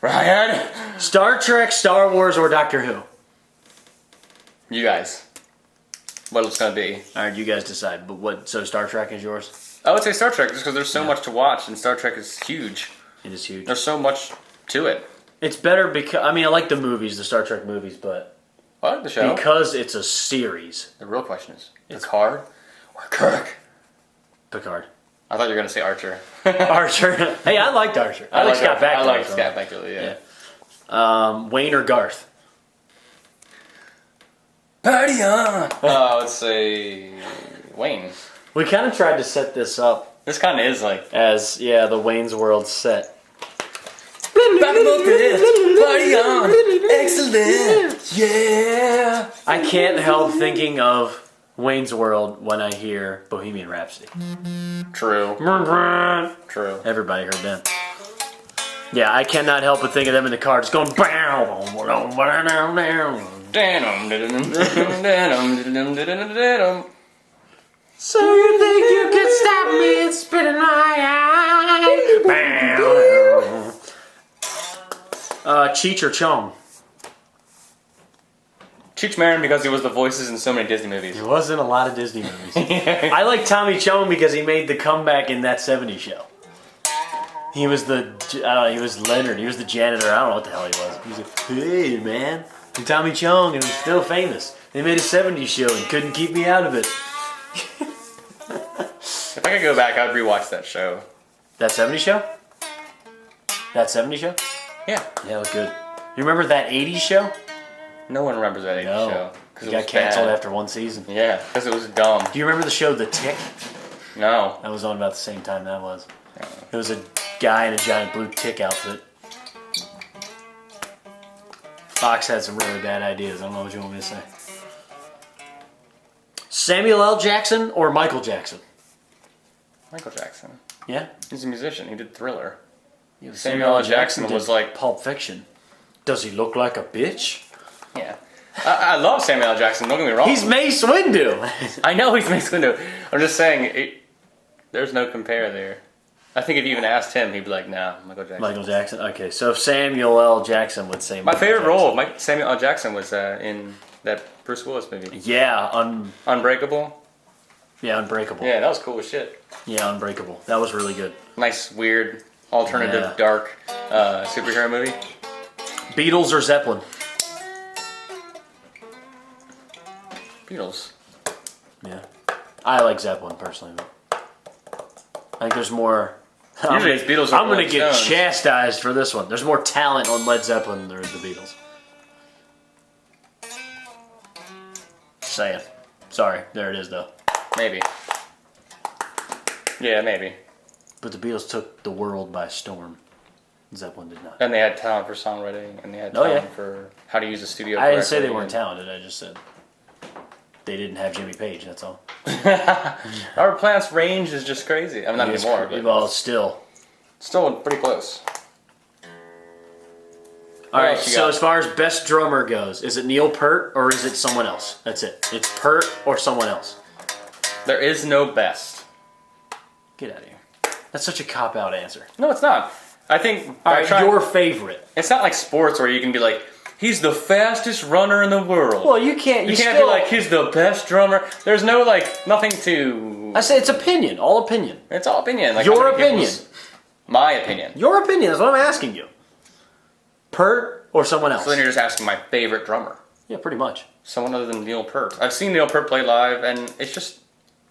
Ryan, Star Trek, Star Wars, or Doctor Who? you guys, what it's gonna be? All right, you guys decide. But what? So Star Trek is yours? I would say Star Trek, just because there's so much to watch, and Star Trek is huge. It is huge. There's so much to it. It's better because I like the movies, the Star Trek movies, but I like the show. because it's a series. The real question is, Picard or Kirk? Picard. I thought you were gonna say Archer. Archer. Hey, I liked Archer. I like Scott Bakula. I like Scott Bakula. Yeah. Wayne or Garth? Party on. Let's say Wayne. We kind of tried to set this up This kind of is like as the Wayne's World set. Party on. Excellent. Yeah. I can't help thinking of Wayne's World when I hear Bohemian Rhapsody. True. True. Everybody heard that. Yeah, I cannot help but think of them in the car just going bow. So you think you could stop me and spit in my eye? Cheech or Chong? Cheech Marin because he was the voices in so many Disney movies. He was in a lot of Disney movies. I like Tommy Chong because he made the comeback in That 70s Show. He was he was Leonard. He was the janitor. I don't know what the hell he was. He was like, hey, man. I'm Tommy Chong, and he's still famous. They made a 70s show and couldn't keep me out of it. If I could go back, I'd rewatch that show. That 70s Show? That 70s Show? Yeah. Yeah, it was good. You remember That 80s Show? No one remembers that 80s show. It got canceled after one season. Yeah, because it was dumb. Do you remember the show The Tick? No. That was on about the same time that was. It was a guy in a giant blue tick outfit. Fox had some really bad ideas. I don't know what you want me to say. Samuel L. Jackson or Michael Jackson? Michael Jackson. Yeah? He's a musician. He did Thriller. Yeah, Samuel L. Jackson was did like... Pulp Fiction. Does he look like a bitch? Yeah. I love Samuel L. Jackson. Don't get me wrong. He's Mace Windu. I know he's Mace Windu. I'm just saying, there's no compare there. I think if you even asked him, he'd be like, nah, Michael Jackson. Michael Jackson. Okay, so Samuel L. Jackson would say My Michael favorite Jackson. role of Samuel L. Jackson was in that Bruce Willis movie. Yeah, Unbreakable. Yeah, Unbreakable. Yeah, that was cool as shit. Yeah, Unbreakable. That was really good. Nice, weird, alternative, dark superhero movie. Beatles or Zeppelin? Beatles. Yeah. I like Zeppelin, personally. I think there's more... Usually it's Beatles or I'm going to get Stones. chastised for this one. There's more talent on Led Zeppelin than there is the Beatles. Saying. Sorry. There it is, though. Maybe. Yeah, maybe. But the Beatles took the world by storm. Zeppelin did not. And they had talent for songwriting, and they had Oh, talent yeah. for how to use the studio. I didn't say they correctly, weren't talented. I just said they didn't have Jimmy Page. That's all. Our plant's range is just crazy. I mean, not anymore, but Well, still. still pretty close. All right, else you so got? as far as best drummer goes, is it Neil Peart or is it someone else? That's it. It's Peart or someone else. There is no best. Get out of here. That's such a cop-out answer. No, it's not. I think All right, your favorite. It's not like sports where you can be like, he's the fastest runner in the world. Well, you can't. You can't be like, he's the best drummer. There's no like nothing to. I say it's opinion. All opinion. It's all opinion. Like, Your how many opinion. people's- My opinion. Your opinion is what I'm asking you. Peart or someone else? So then you're just asking my favorite drummer. Yeah, pretty much. Someone other than Neil Peart. I've seen Neil Peart play live, and it's just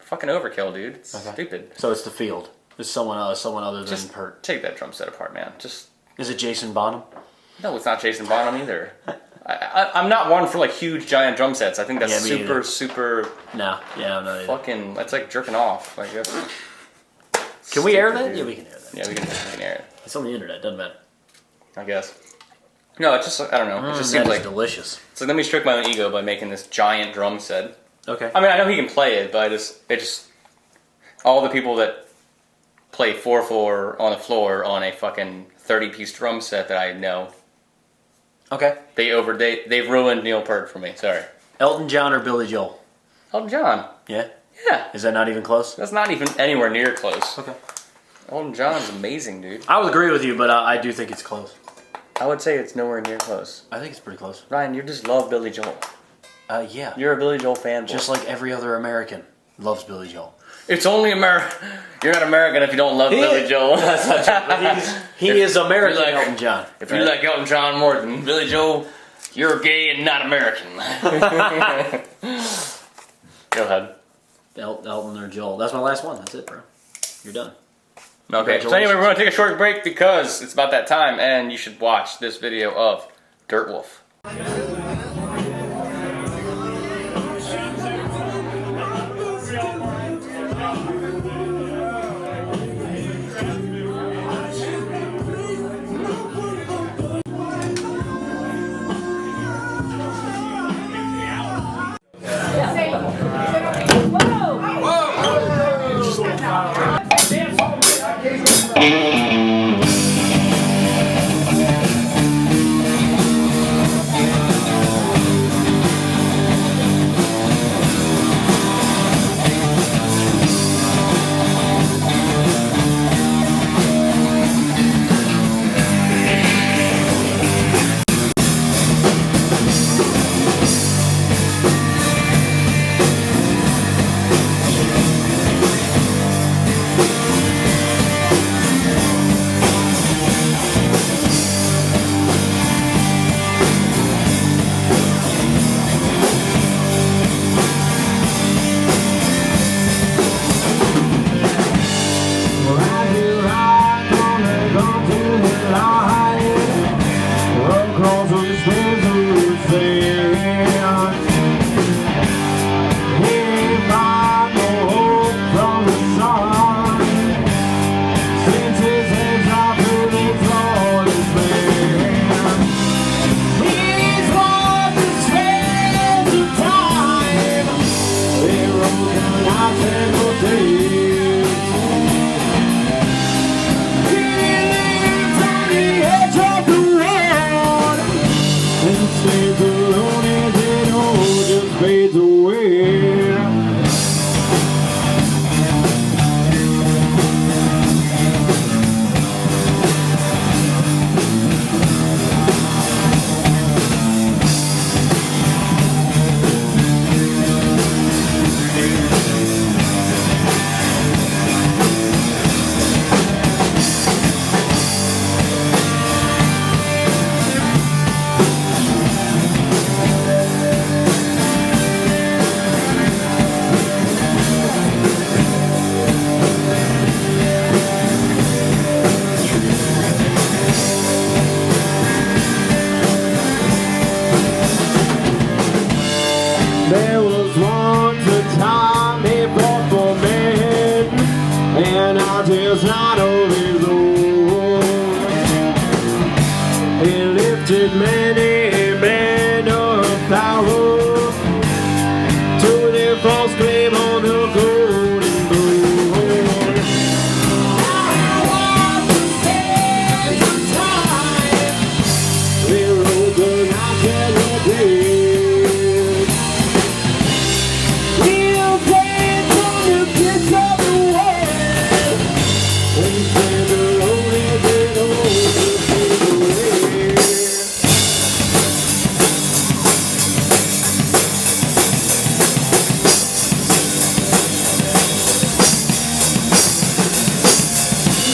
fucking overkill, dude. It's stupid. So it's the field. It's someone else, someone other than Just Peart. take that drum set apart, man. Just Is it Jason Bonham? no, it's not Jason Bonham either. I'm not one for like huge giant drum sets. I think that's Yeah, me either. super No. Yeah, I'm not either. fucking. That's like jerking off. Like that's. Can we air stupid, that? dude. Yeah, we can air that. Yeah, we can air it. It's on the internet. Doesn't matter. I guess. No, it's just I don't know. It just That seems is like delicious. it's like let me stroke my own ego by making this giant drum set. Okay. I mean, I know he can play it, but it just all the people that play 4/4 on the floor on a fucking 30-piece drum set that I know, Okay. they've ruined Neil Peart for me. Sorry, Elton John or Billy Joel? Elton John. Yeah. Yeah, Is that not even close? that's not even anywhere near close. Okay. Elton John's amazing, dude. I would agree with you, but I do think it's close. I would say it's nowhere near close. I think it's pretty close. Ryan, you just love Billy Joel. Yeah. You're a Billy Joel fanboy. Just like every other American loves Billy Joel. It's only America. You're not American if you don't love Billy Joel. That's not true. He is American, like- Elton John. If you like Elton John more than Billy Joel, you're gay and not American. Go ahead. Elton or Joel. That's my last one. That's it, bro. You're done. Okay, so anyway, we're going to take a short break because it's about that time, and you should watch this video of DirtWolf. heart is not of his own. He lifted many men of power to their false claim on the golden throne. I want to spend some time. They wrote the night that we did. We'll dance on the kiss of the world and stand alone as it overflows away.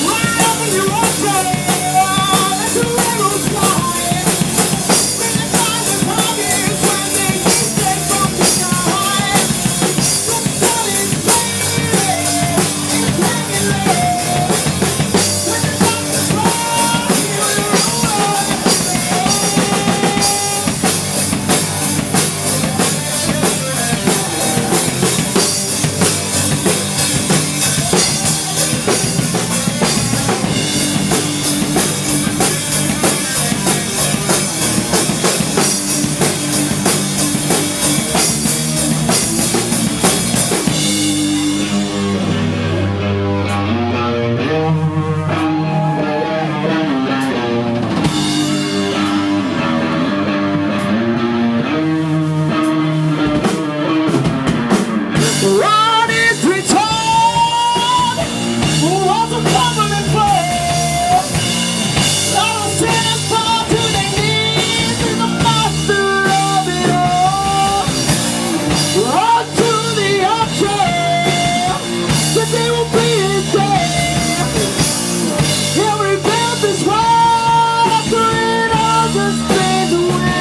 Right up in your own trail, that's the rainbow's flying. When the time is hungry, when they keep their from the sky. The sun is fading, it's hanging low. When the sun is falling, you're Run is returned, was a government play. All sinners fall to their knees in the master of it all. Run to the altar, that they will be his day. He'll rebuild this world after it all just fades away.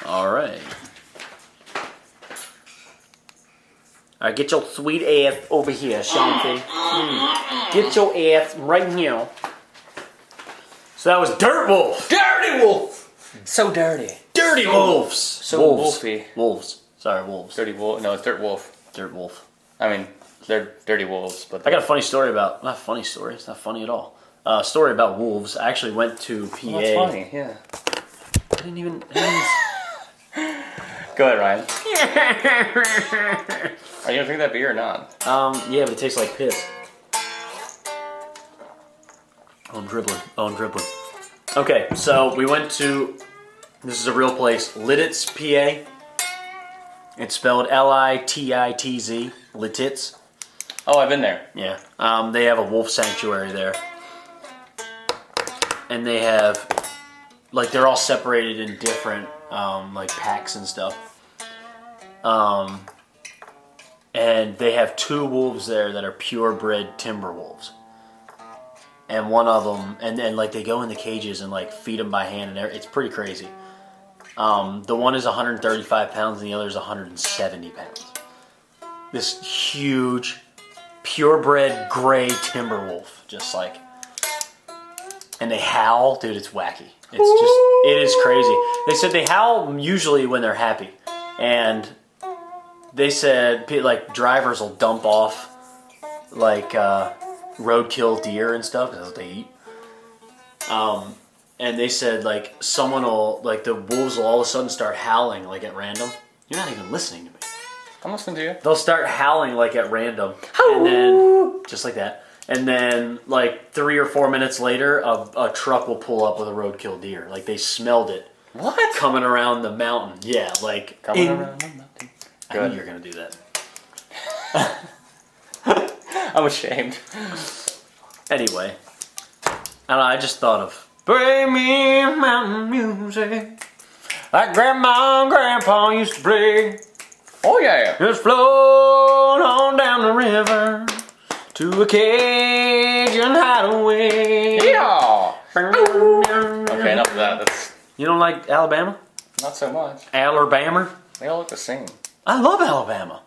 All right. All right, get your sweet ass over here, Shanti. Get your ass right here. So that was DirtWolf. Dirty wolf. So dirty. Dirty Wolves. So wolves. wolfy. Wolves. Sorry, wolves. Dirty wolf. No, it's dirt wolf. DirtWolf. I mean, they're dirty wolves, but I got a funny story about, not funny story, it's not funny at all. Story about wolves. I actually went to PA. Well, that's funny. Yeah. I didn't even Go ahead, Ryan. Are you gonna drink that beer or not? yeah, but it tastes like piss. Oh, I'm dribbling. Okay, so we went to, this is a real place, Lititz, PA. It's spelled Lititz, Lititz. Oh, I've been there. Yeah. They have a wolf sanctuary there. And they have, like, they're all separated in different, like, packs and stuff. And they have 2 wolves there that are purebred timber wolves. And one of them, and then, like, they go in the cages and, like, feed them by hand, and it's pretty crazy. The one is 135 pounds, and the other is 170 pounds. This huge, purebred gray timber wolf, just like, and they howl, dude. It's wacky. It's just, it is crazy. They said they howl usually when they're happy, and they said like drivers will dump off like roadkill deer and stuff. That's what they eat. And they said like someone will, like the wolves will all of a sudden start howling like at random. You're not even listening to me. I'm listening to you. They'll start howling like at random, and then just like that. And then like 3 or 4 minutes later, a truck will pull up with a roadkill deer. Like they smelled it. What? Coming around the mountain. Yeah, like Coming around the mountain. I knew you were gonna do that. I'm ashamed. Anyway, I don't know, I just thought of play me mountain music like Grandma and Grandpa used to play. Oh yeah. Just float on down the river to a Cajun hideaway. Yeah. Okay, enough of that. That's You don't like Alabama? not so much. Alabama? They all look the same. I love Alabama.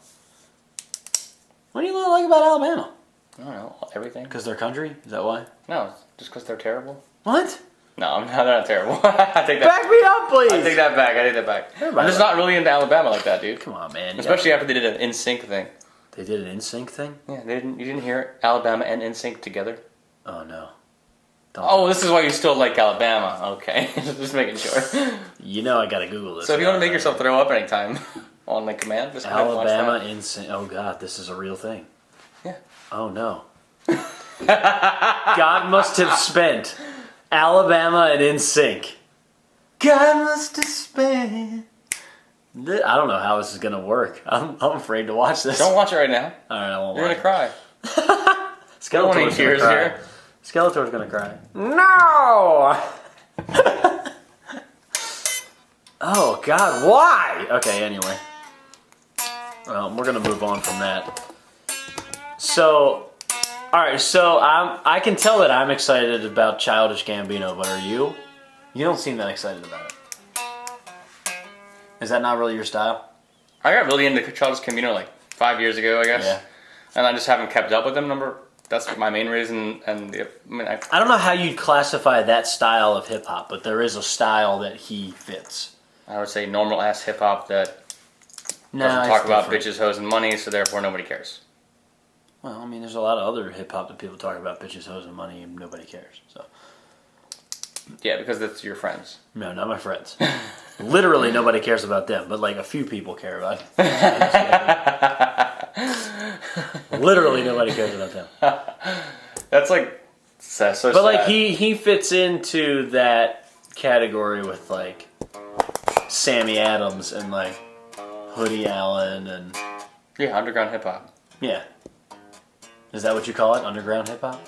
What do you like about Alabama? I don't know, everything. Because they're country? Is that why? No, just because they're terrible. What? No, they're not terrible. I take that. Back me up, please. I take that back. I take that back. Everybody I'm just not really into Alabama like that, dude. Come on, man. Especially after they did an NSYNC thing. They did an NSYNC thing? Yeah, you didn't hear Alabama and NSYNC together? Oh, no. Oh, this is why you still like Alabama. Okay, just making sure. You know I gotta Google this. So if you want to make yourself throw up anytime on like command, just go ahead and watch Alabama that. NSYNC. Oh, God, this is a real thing. Yeah. Oh, no. God must have spent Alabama and NSYNC. God must have spent. I don't know how this is gonna work. I'm afraid to watch this. Don't watch it right now. All right, I won't. You're watch gonna cry. Skeletor's Don't want gonna any tears cry. here. Skeletor's gonna cry. No. Oh God, why? Okay, anyway. We're gonna move on from that. So, all right. So I can tell that I'm excited about Childish Gambino, but are you? You don't seem that excited about it. Is that not really your style? I got really into Childish Gambino like 5 years ago, I guess. Yeah. And I just haven't kept up with him. That's my main reason. And I don't know how you'd classify that style of hip hop, but there is a style that he fits. I would say normal ass hip hop that No, doesn't talk it's about different. bitches, hoes, and money, so therefore nobody cares. Well, I mean, there's a lot of other hip hop that people talk about bitches, hoes, and money, and nobody cares. So, Yeah, because that's your friends. no, not my friends. Literally, nobody cares about them, but like a few people care about. Literally, nobody cares about them. That's like so sad. But like he fits into that category with like Sammy Adams and like Hoodie Allen and Yeah, underground hip hop. yeah. Is that what you call it? Underground hip hop?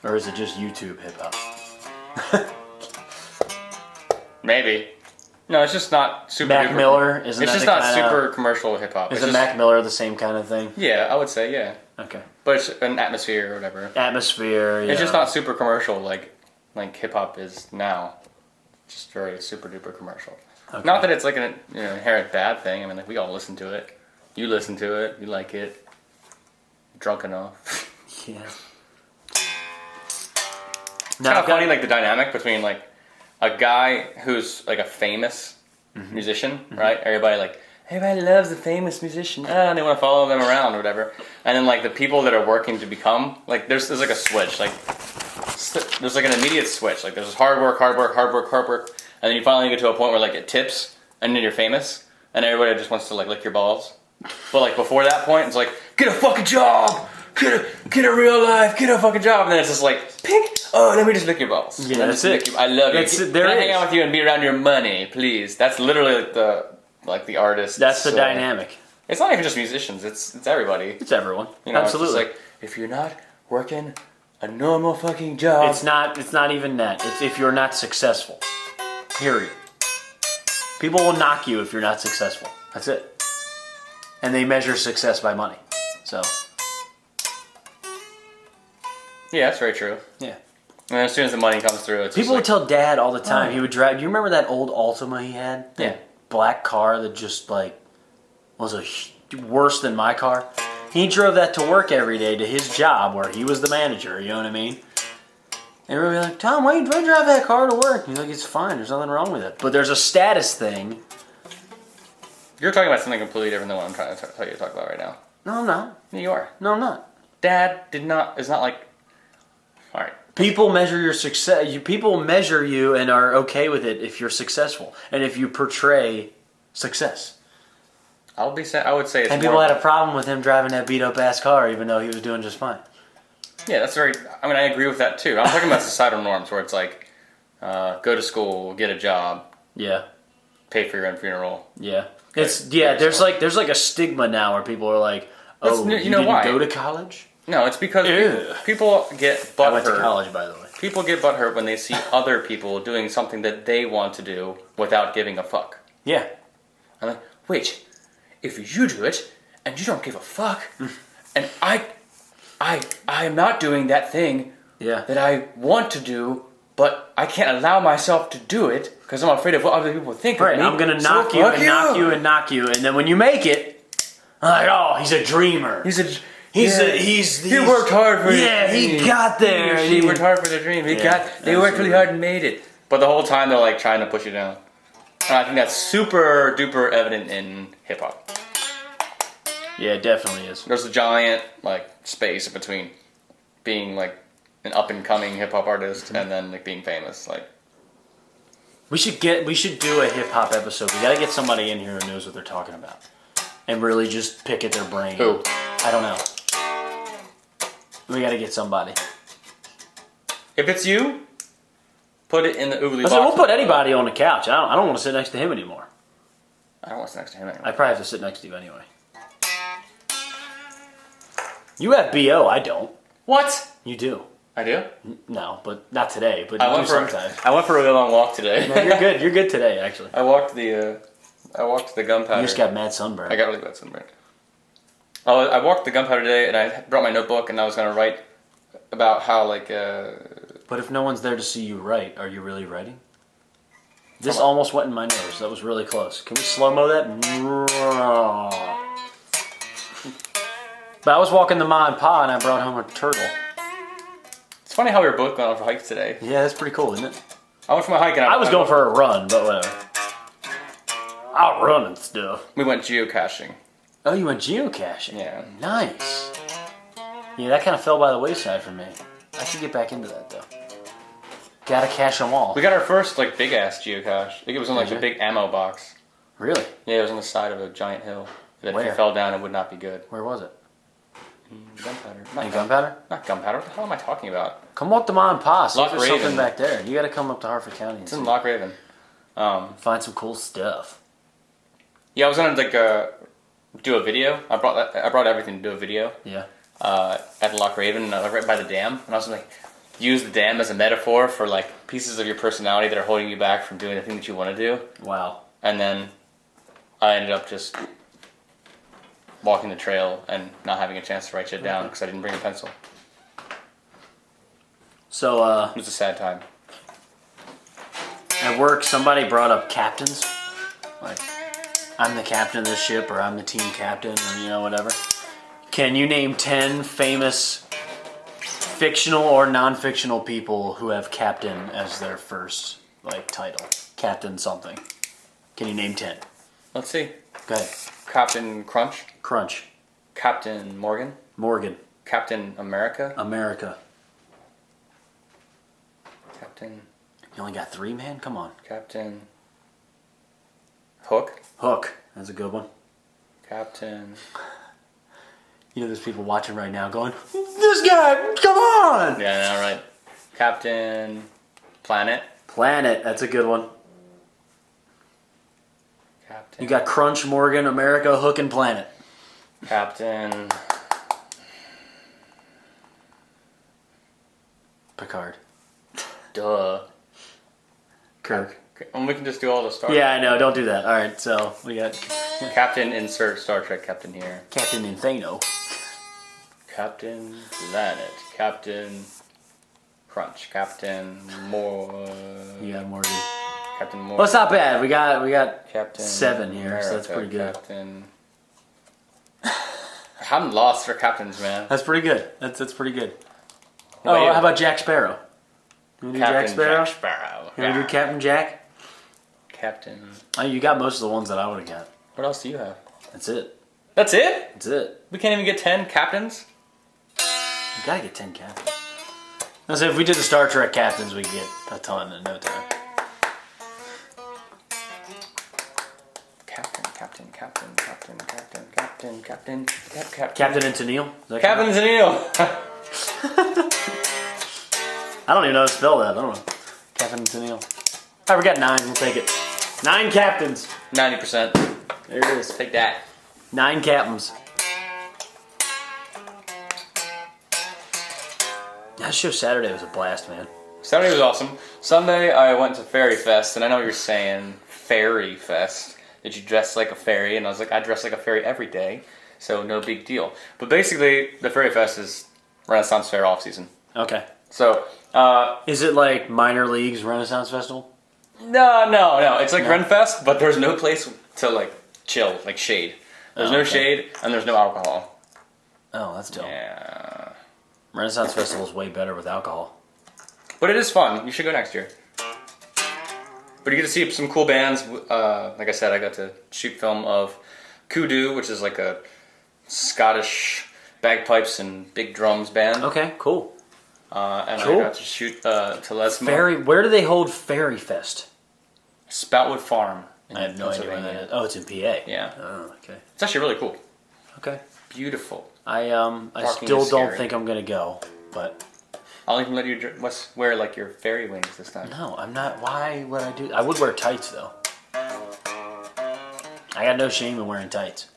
Or is it just YouTube hip hop? Maybe. No, it's just not super. Mac duper- Miller isn't It's that just the not kinda- super commercial hip hop. Is Mac Miller the same kind of thing? Yeah, I would say yeah, Okay. but it's an atmosphere or whatever. Atmosphere. It's yeah. just not super commercial like hip hop is now. Just very super duper commercial. Okay. Not that it's like an inherent bad thing. I mean, like we all listen to it. You listen to it. You like it. Drunk enough. Yeah. It's kind of funny, like the dynamic between like a guy who's like a famous musician, right? Everybody loves the famous musician, and they want to follow them around or whatever. And then like the people that are working to become like there's like a switch, like there's like an immediate switch. Like there's hard work, and then you finally get to a point where like it tips, and then you're famous, and everybody just wants to like lick your balls. But like before that point, it's like get a fucking job. Get a real life, get a fucking job, and then it's just like, pink. Oh, let me just lick your balls. Yeah, Let me that's just it. lick I love you. That's it. There Can I it hang is. out with you and be around your money, please? That's literally like the artist. That's the dynamic. It's not even just musicians. It's everybody. It's everyone. You know, Absolutely. It's just like if you're not working a normal fucking job, It's not even that. It's if you're not successful. Period. People will knock you if you're not successful. That's it. And they measure success by money. So, yeah, that's very true. yeah. And as soon as the money comes through, it's People would just like, tell Dad all the time. Oh. He would drive. Do you remember that old Altima he had? Yeah. That black car that just like was worse than my car. He drove that to work every day to his job where he was the manager. You know what I mean? And we were like, Tom, why you drive that car to work? He's like, it's fine. There's nothing wrong with it. But there's a status thing. you're talking about something completely different than what I'm trying to tell you to talk about right now. No, I'm not. Yeah, you are. No, I'm not. Dad is not like. All right. People measure your success. People measure you and are okay with it if you're successful and if you portray success. I would say it's And more people had a problem with him driving that beat up ass car, even though he was doing just fine. Yeah, that's very. I mean, I agree with that too. I'm talking about societal norms where it's like, go to school, get a job, Yeah, pay for your own funeral. yeah. There's like a stigma now where people are like, oh, That's- you know didn't why? go to college? No, it's because Ew. people get I went to butthurt. college, by the way. People get butthurt when they see other people doing something that they want to do without giving a fuck. Yeah, I'm like, wait, if you do it and you don't give a fuck, and I am not doing that thing that I want to do, but I can't allow myself to do it because I'm afraid of what other people think of me. I'm gonna knock you and knock you and knock you, and then when you make it, I'm like, oh, he's a dreamer. He worked hard for it. He got there. He worked hard for their dream. They worked really hard and made it. But the whole time they're like trying to push you down. And I think that's super duper evident in hip hop. Yeah, it definitely is. There's a giant like space between being like an up and coming hip hop artist and then like being famous. Like we should do a hip hop episode. We gotta get somebody in here who knows what they're talking about, and really just pick at their brain. Who? I don't know. We gotta get somebody. If it's you, put it in the oogly box. We'll put anybody on the couch. I don't want to sit next to him anymore. I don't want to sit next to him anymore. I probably have to sit next to you anyway. You have BO, I don't. What? You do. I do? No, but not today. But I went for a really long walk today. No, you're good. You're good today, actually. I walked the gunpowder. You just got mad sunburn. I got really bad sunburn. Oh, I walked the gunpowder today, and I brought my notebook, and I was gonna write about how like. But if no one's there to see you write, are you really writing? This almost went in my nose. That was really close. Can we slow-mo that? But I was walking the Ma and Pa, and I brought home a turtle. It's funny how we were both going on for hikes today. Yeah, that's pretty cool, isn't it? I went for my hike, and I was going for a run, but whatever. I'll run and stuff. We went geocaching. Oh, you went geocaching? Yeah. Nice. Yeah, that kind of fell by the wayside for me. I should get back into that, though. Gotta cache them all. We got our first, like, big-ass geocache. I think it was in, like, the big ammo box. Really? Yeah, it was on the side of a giant hill. That Where? if you fell down, it would not be good. Where was it? Gunpowder. In Gunpowder? Not gunpowder. What the hell am I talking about? Come walk to Ma and Pa. See if Loch there's Raven. something back there. You gotta come up to Harford County and It's see. in Loch Raven. Find some cool stuff. Yeah, I was gonna, like, do a video. I brought everything to do a video. Yeah. At Loch Raven, and I was right by the dam. And I was like, use the dam as a metaphor for, like, pieces of your personality that are holding you back from doing the thing that you want to do. Wow. And then I ended up just walking the trail and not having a chance to write shit down because I didn't bring a pencil. So, It was a sad time. at work, somebody brought up captains. Like, I'm the captain of this ship, or I'm the team captain, or, you know, whatever. Can you name 10 famous fictional or non-fictional people who have captain as their first, like, title? Captain something. Can you name 10? Let's see. Go ahead. Captain Crunch. Crunch. Captain Morgan. Morgan. Captain America. America. Captain. You only got 3, man? Come on. Captain. Hook. Hook. That's a good one. Captain. You know, there's people watching right now going, this guy, come on! Yeah, no, right. Captain Planet. Planet. That's a good one. Captain. You got Crunch, Morgan, America, Hook, and Planet. Captain. Picard. Duh. Kirk. And we can just do all the Star Yeah, I know. Don't do that. All right, so we got Captain, insert Star Trek Captain here. Captain Inthano. Captain Planet. Captain Crunch. Captain You got Morgan. Captain Morgan. Well, it's not bad. We got Captain 7 here, America, so that's pretty good. Captain. I'm lost for captains, man. That's pretty good. That's pretty good. Wait. Oh, how about Jack Sparrow? You wanna do Captain Jack Sparrow? Jack Sparrow. You want to do Captain Jack? Captain. Oh, you got most of the ones that I would have got. What else do you have? That's it. That's it? That's it. We can't even get 10 captains? You gotta get 10 captains. I say if we did the Star Trek captains, we'd get a ton in no time. Captain. Captain and Tennille? Captain Zanino. I don't even know how to spell that. I don't know. Captain and Tennille. All right, we got 9. We'll take it. 9 captains. 90%. There it is. Take that. 9 captains. That show Saturday was a blast, man. Saturday was awesome. Sunday I went to Faerie Fest, and I know you're saying Fairy Fest. Did you dress like a fairy? And I was like, I dress like a fairy every day, so no big deal. But basically, the Fairy Fest is Renaissance Fair off season. Okay. So, is it like minor leagues Renaissance Festival? No. It's like Renfest, but there's no place to like chill, like shade. There's no shade and there's no alcohol. Oh, that's dope. Yeah. Renaissance Festival is way better with alcohol. But it is fun. You should go next year. But you get to see some cool bands. Like I said, I got to shoot film of Kudu, which is like a Scottish bagpipes and big drums band. Okay, cool. And Cool. I got to shoot Telesma. Faerie, where do they hold Faerie Fest? Spoutwood Farm. I have no idea where that is. Oh, it's in PA. Yeah. Oh, okay. It's actually really cool. Okay. Beautiful. I Parking still is don't scary. think I'm gonna go, but I'll even let you wear like your fairy wings this time. no, I'm not. Why would I do? I would wear tights though. I got no shame in wearing tights.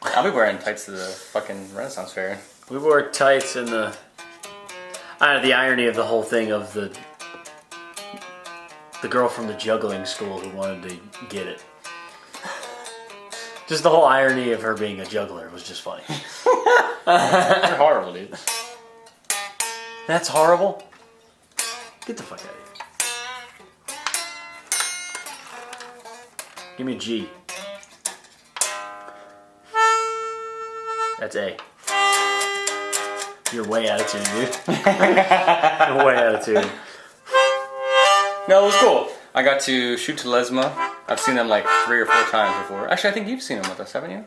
I'll be wearing tights to the fucking Renaissance Fair. We wore tights in the. I know the irony of the whole thing of the girl from the juggling school who wanted to get it. Just the whole irony of her being a juggler was just funny. You're horrible, dude. That's horrible. Get the fuck out of here. Give me a G. That's A. You're way out of tune, dude. You're way out of tune. No, it was cool. I got to shoot Telesma. I've seen them like 3 or 4 times before. Actually, I think you've seen them with us, haven't you?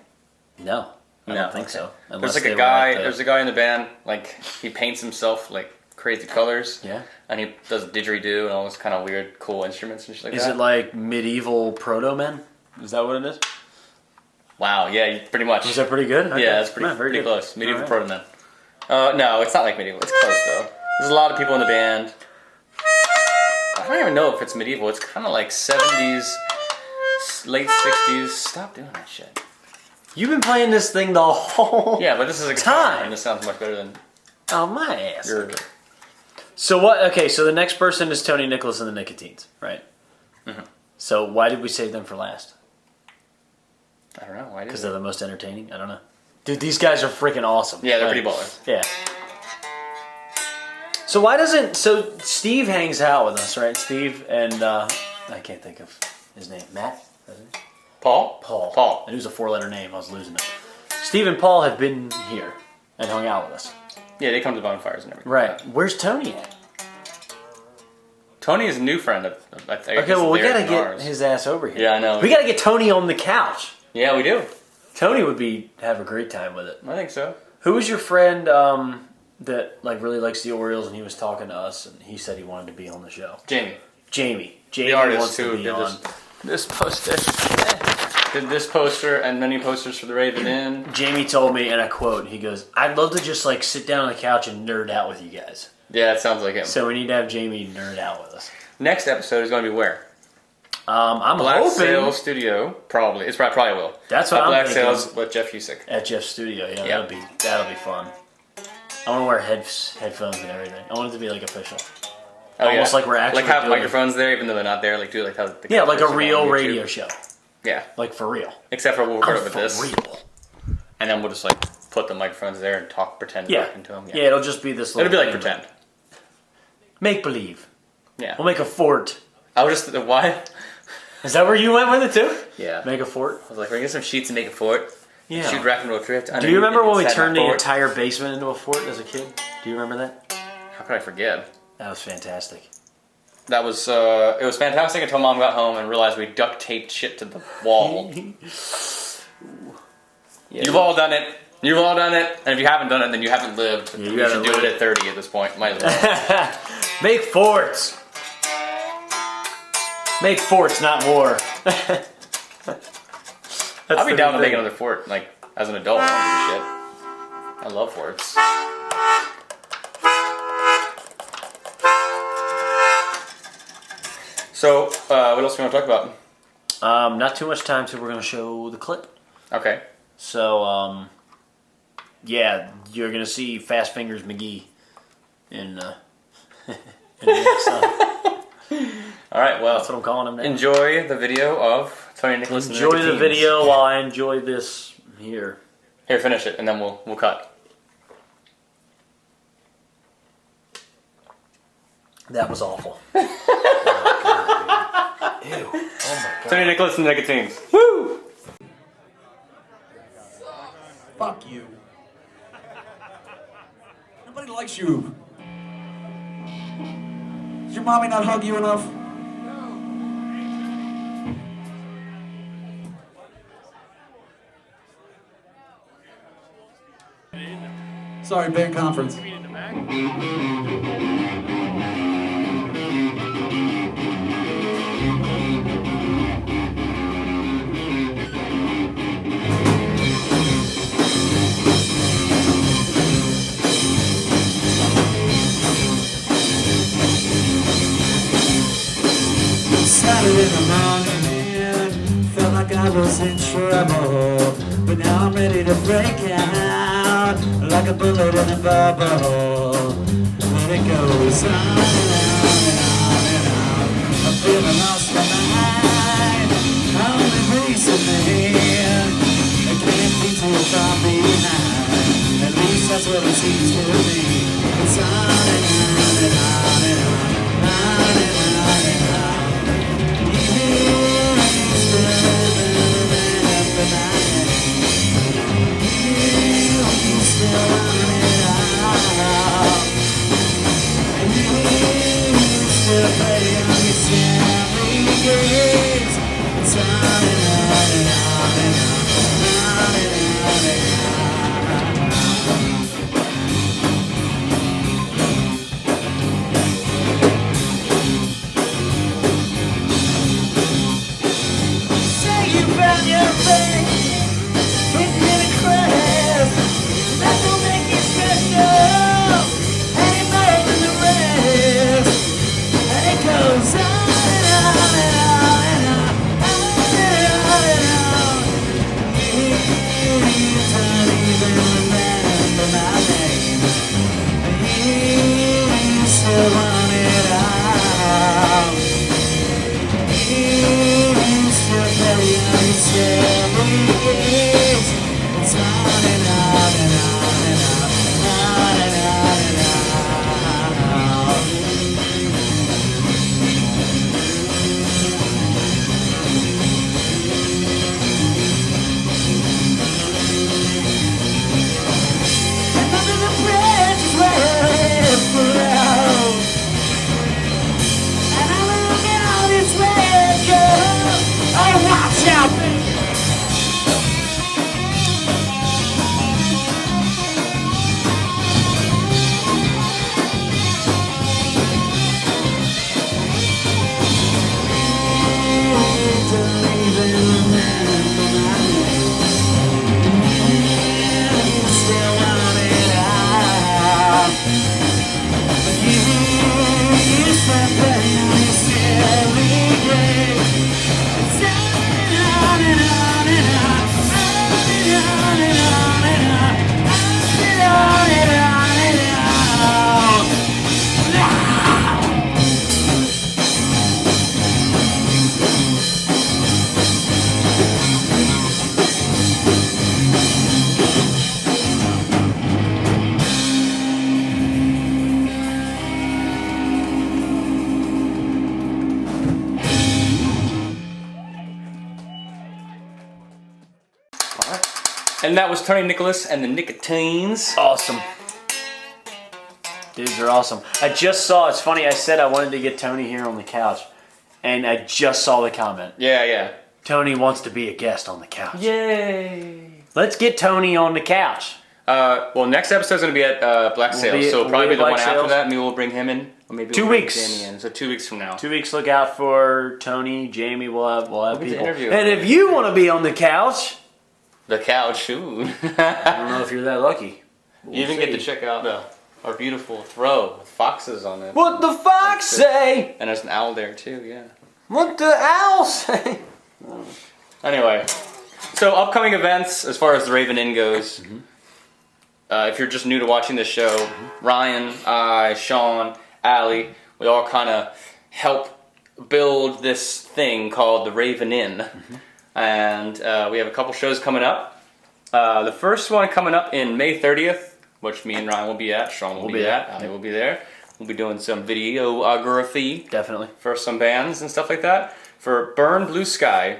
No, I don't think so. Unless There's like they a were guy. at the- There's a guy in the band. Like he paints himself like crazy colors. Yeah. And he does didgeridoo and all this kind of weird, cool instruments and shit like Is that. it like medieval proto-men? Is that what it is? Wow. Yeah. Pretty much. Was that pretty good? Okay. Yeah, it's pretty Man, very pretty good. close. Medieval All right. proto-men. No, it's not like medieval. It's close though. There's a lot of people in the band. I don't even know if it's medieval. It's kind of like 70s, late 60s. Stop doing that shit. You've been playing this thing the whole Yeah, but this is a guitar, Time. and this sounds much better than Oh, my ass. your. So what? Okay, so the next person is Tony Nickolas and the Nicotines, right? Mm-hmm. So why did we save them for last? I don't know. Why did Because they're the most entertaining? I don't know. Dude, these guys are freaking awesome. Yeah, they're Like, pretty baller. Yeah. So why doesn't... So Steve hangs out with us, right? Steve and... I can't think of his name. Matt? Is it? Paul? Paul. And it was a 4-letter name. I was losing it. Steve and Paul have been here and hung out with us. Yeah, they come to bonfires and everything. Right. Where's Tony at? Tony is a new friend of I think. Okay, well, we theirs gotta and get ours. his ass over here. Yeah, I know. We gotta get Tony on the couch. Yeah, we do. Tony would have a great time with it. I think so. Who was your friend that like really likes the Orioles and he was talking to us and he said he wanted to be on the show? Jamie. Jamie The artist wants who to be did on. this poster. Did this poster and many posters for the Raven Inn. Jamie told me, and I quote, he goes, "I'd love to just like sit down on the couch and nerd out with you guys." Yeah, it sounds like him. So we need to have Jamie nerd out with us. Next episode is going to be where? I'm Black hoping Sail Studio. Probably. It's probably will. That's what At I'm Black thinking. Sails with Jeff Husick. At Jeff's studio. Yeah, Yeah. that'll be fun. I want to wear headphones and everything. I want it to be like official. Oh, Almost like we're actually like have doing it. microphones there, even though they're not there. Like do like how the Yeah, like a covers are on real YouTube. radio show. Yeah, Like for real. except for we'll record it with For this, real. and then we'll just like put the microphones there and pretend Yeah. talking to them. Yeah, it'll just be this It'll little be like thing. pretend. Make believe. Yeah. We'll make a fort. I was just why? Is that where you went with it too? Yeah. Make a fort? I was like, we're gonna get some sheets and make a fort. Yeah. Shoot Rock&Roll Thrift. Do you remember when we inside my turned the fort. entire basement into a fort as a kid? Do you remember that? How could I forget? That was fantastic. That was it was fantastic until Mom got home and realized we duct taped shit to the wall. You've all done it. You've all done it. And if you haven't done it, then you haven't lived. Yeah, you you haven't should do it lived. at 30 at this point. Might as well. Make forts. Make forts, not war. I'll be down to make another fort, like, as an adult. I don't give a shit. I love forts. So, what else do you want to talk about? Not too much time, so we're going to show the clip. Okay. So, yeah, you're going to see Fast Fingers McGee in the next song. All right, well, That's what I'm calling him now. enjoy the video of Tony Nickolas. and Enjoy the Nickotinenes. video while I enjoy this here. Here, finish it, and then we'll cut. That was awful. Ew. Oh my god. Tony Nickolas and Nickotinenes. Woo! Fuck you. Nobody likes you. Does your mommy not hug you enough? Sorry, band conference. Saturday in the morning, felt like I was in trouble, but now I'm ready to break out like a bullet in a bubble. When it goes on and on and on and on, I'm feeling lost my mind. Only recently, I can't be too far behind. At least that's what it seems to me. It's on and on and on and on, on and on and on. And that was Tony Nickolas and the Nickotinenes. Awesome. Dudes are awesome. I just saw, it's funny, I said I wanted to get Tony here on the couch, and I just saw the comment. Yeah. Tony wants to be a guest on the couch. Yay! Let's get Tony on the couch. Well, next episode's going to be at Black Sails, so probably the one after Sails. that. Maybe we'll bring him in. Or maybe 2 we'll bring weeks. Danny in. So 2 weeks from now. 2 weeks, look out for Tony, Jamie, we'll have get to people. interview And him. if you want to be on the couch, The couch, ooh. I don't know if you're that lucky. You even get to check out our beautiful throw with foxes on it. What the fox say? And there's an owl there too, yeah. What the owl say? Anyway, so upcoming events as far as the Raven Inn goes. If you're just new to watching this show, Ryan, I, Sean, Allie, we all kind of help build this thing called the Raven Inn. And we have a couple shows coming up. The first one coming up in May 30th, which me and Ryan will be at. Sean will be at. I will be there. We'll be doing some videography. Definitely. For some bands and stuff like that. For Burn Blue Sky,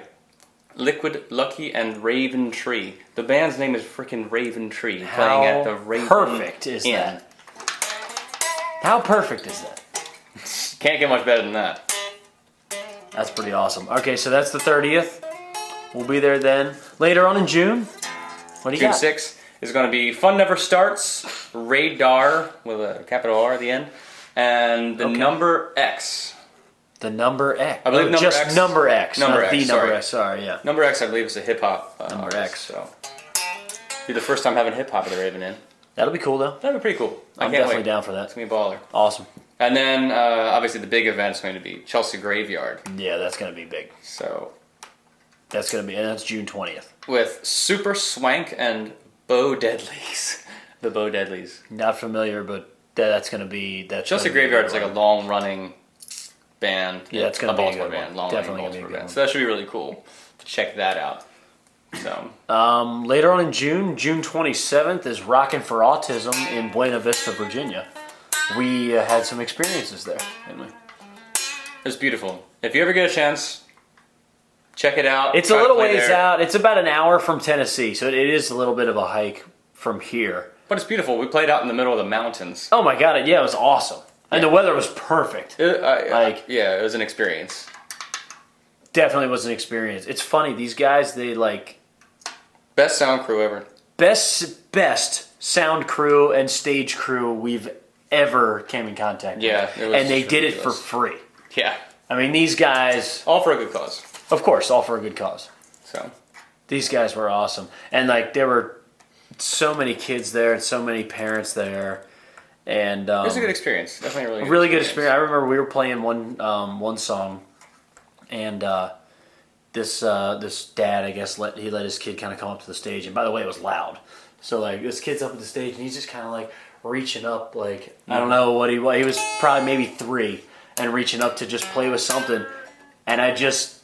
Liquid Lucky, and Raven Tree. The band's name is freaking Raven Tree. Playing at the Raven perfect is Inn. that? How perfect is that? Can't get much better than that. That's pretty awesome. Okay, so that's the 30th. We'll be there then. Later on in June, what do you June got? 6th is going to be Fun Never Starts, Radar, with a capital R at the end, and the number X. The number X. I believe number just X. number X. Number not X, the number sorry. X. Sorry, yeah. Number X, I believe, is a hip-hop Number artist, X. So. Be the first time having hip-hop at the Raven Inn. That'll be cool, though. That'd be pretty cool. I I'm can't definitely wait. down for that. It's going to be a baller. Awesome. And then, obviously, the big event's going to be Chelsea Graveyard. Yeah, that's going to be big. So, That's going to be, and that's June 20th. with Super Swank and Bo Deadlies. The Bo Deadlies. Not familiar, but that's going to be... Chelsea Graveyard is like a long-running band. Yeah, that's going to be a Baltimore good band. one. Long-running Definitely going to be a Baltimore good band. one. So that should be really cool to check that out. So, Later on in June, June 27th, is Rockin' for Autism in Buena Vista, Virginia. We had some experiences there, didn't we? it's beautiful. If you ever get a chance, check it out. It's a Try to little play ways there. out. It's about an hour from Tennessee, so it is a little bit of a hike from here. But it's beautiful. We played out in the middle of the mountains. Oh my god, yeah, it was awesome. And the weather was perfect. Yeah, it was an experience. Definitely was an experience. It's funny, these guys, they like... Best sound crew ever. Best sound crew and stage crew we've ever came in contact with. Yeah, it was and they just did it for ridiculous. free. Yeah. I mean, these guys, All for a good cause. of course, all for a good cause. So, These guys were awesome. And like, there were so many kids there and so many parents there. And it was a good experience. Definitely a really good experience. I remember we were playing one song, and this dad, I guess, let his kid kind of come up to the stage. And by the way, it was loud. So like, this kid's up at the stage, and he's just kind of like reaching up, like I don't know what he was, probably maybe 3, and reaching up to just play with something. And I just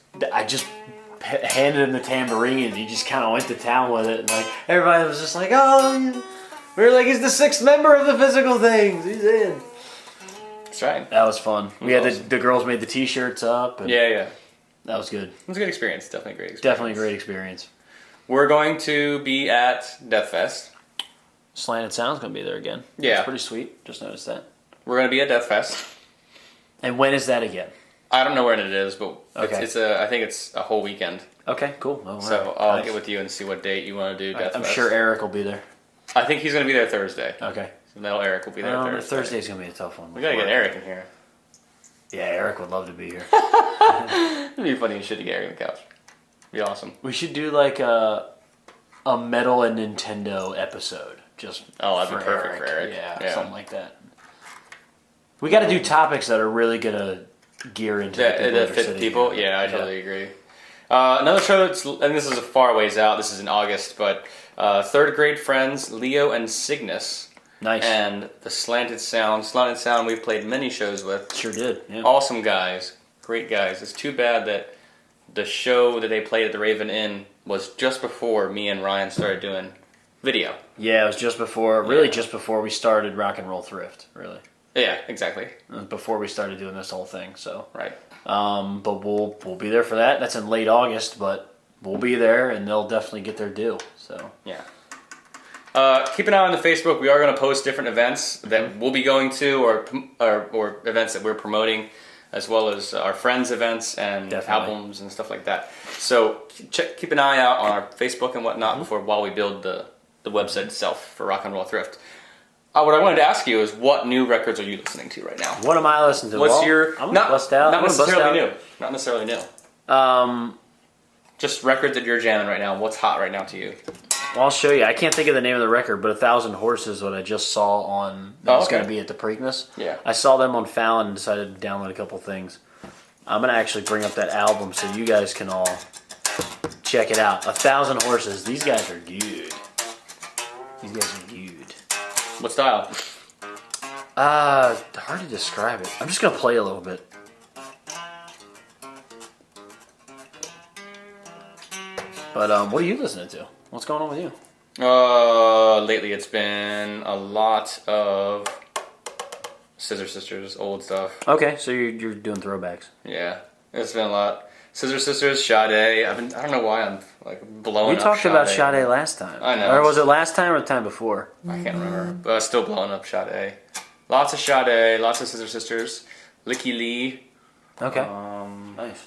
handed him the tambourine, and he just kind of went to town with it. And like, everybody was just like, oh. We were like, he's the 6th member of the Physical Things. He's in. That's right. That was fun. We had awesome. the girls made the T-shirts up. And Yeah. that was good. It was a good experience. Definitely a great experience. Definitely a great experience. We're going to be at Death Fest. Slanted Sound's gonna be there again. Yeah. That's pretty sweet. Just noticed that. We're going to be at Death Fest. And when is that again? I don't know when it is, but Okay. I think it's a whole weekend. Okay, cool. Oh, So alright. I'll Nice. get with you and see what date you want to do Death I'm Fest. sure Eric will be there. I think he's going to be there Thursday. Okay. So now Eric will be there Thursday. Thursday's gonna be a tough one. We got to get Eric in here. Yeah, Eric would love to be here. It'd be funny as shit to get Eric on the couch. Be awesome. We should do like a Metal and Nintendo episode. Just That'd be perfect for Eric. Yeah, something like that. We got to do topics that are really gonna gear into the people That are fit sitting people. here. Yeah, I totally agree. Another show that's, and this is a far ways out. This is in August, but 3rd grade friends Leo and Cygnus, Nice. and the Slanted Sound. Slanted Sound we've played many shows with. Sure did. Yeah. Awesome guys, great guys. It's too bad that the show that they played at the Raven Inn was just before me and Ryan started doing video. Yeah, it was just before we started Rock&Roll Thrift, really. Yeah, exactly. It was before we started doing this whole thing, so. Right. But we'll be there for that. That's in late August, but we'll be there, and they'll definitely get their due, so. Yeah. Keep an eye on the Facebook. We are going to post different events that we'll be going to, or events that we're promoting, as well as our friends' events and Definitely. albums and stuff like that. So keep an eye out on our Facebook and whatnot while we build the website itself for Rock and Roll Thrift. What I wanted to ask you is, what new records are you listening to right now? What am I listening to? What's Well, your I'm gonna bust out. not I'm gonna bust necessarily out. new, not necessarily new. Just records that you're jamming right now. What's hot right now to you? Well, I'll show you. I can't think of the name of the record, but 1,000 Horses is what I just saw on. That was okay. going to be at the Preakness. Yeah. I saw them on Fallon and decided to download a couple things. I'm going to actually bring up that album so you guys can all check it out. 1,000 Horses. These guys are good. These guys are good. What style? Hard to describe it. I'm just going to play a little bit. But what are you listening to? What's going on with you? Lately it's been a lot of Scissor Sisters, old stuff. Okay, so you're doing throwbacks. Yeah, it's been a lot. Scissor Sisters, Sade. I don't know why I'm like blowing up. We talked about Sade last time. I know. Or was it last time or the time before? I can't remember, but I was still blowing up Sade. Lots of Sade, lots of Scissor Sisters. Licky Lee. Okay. Nice.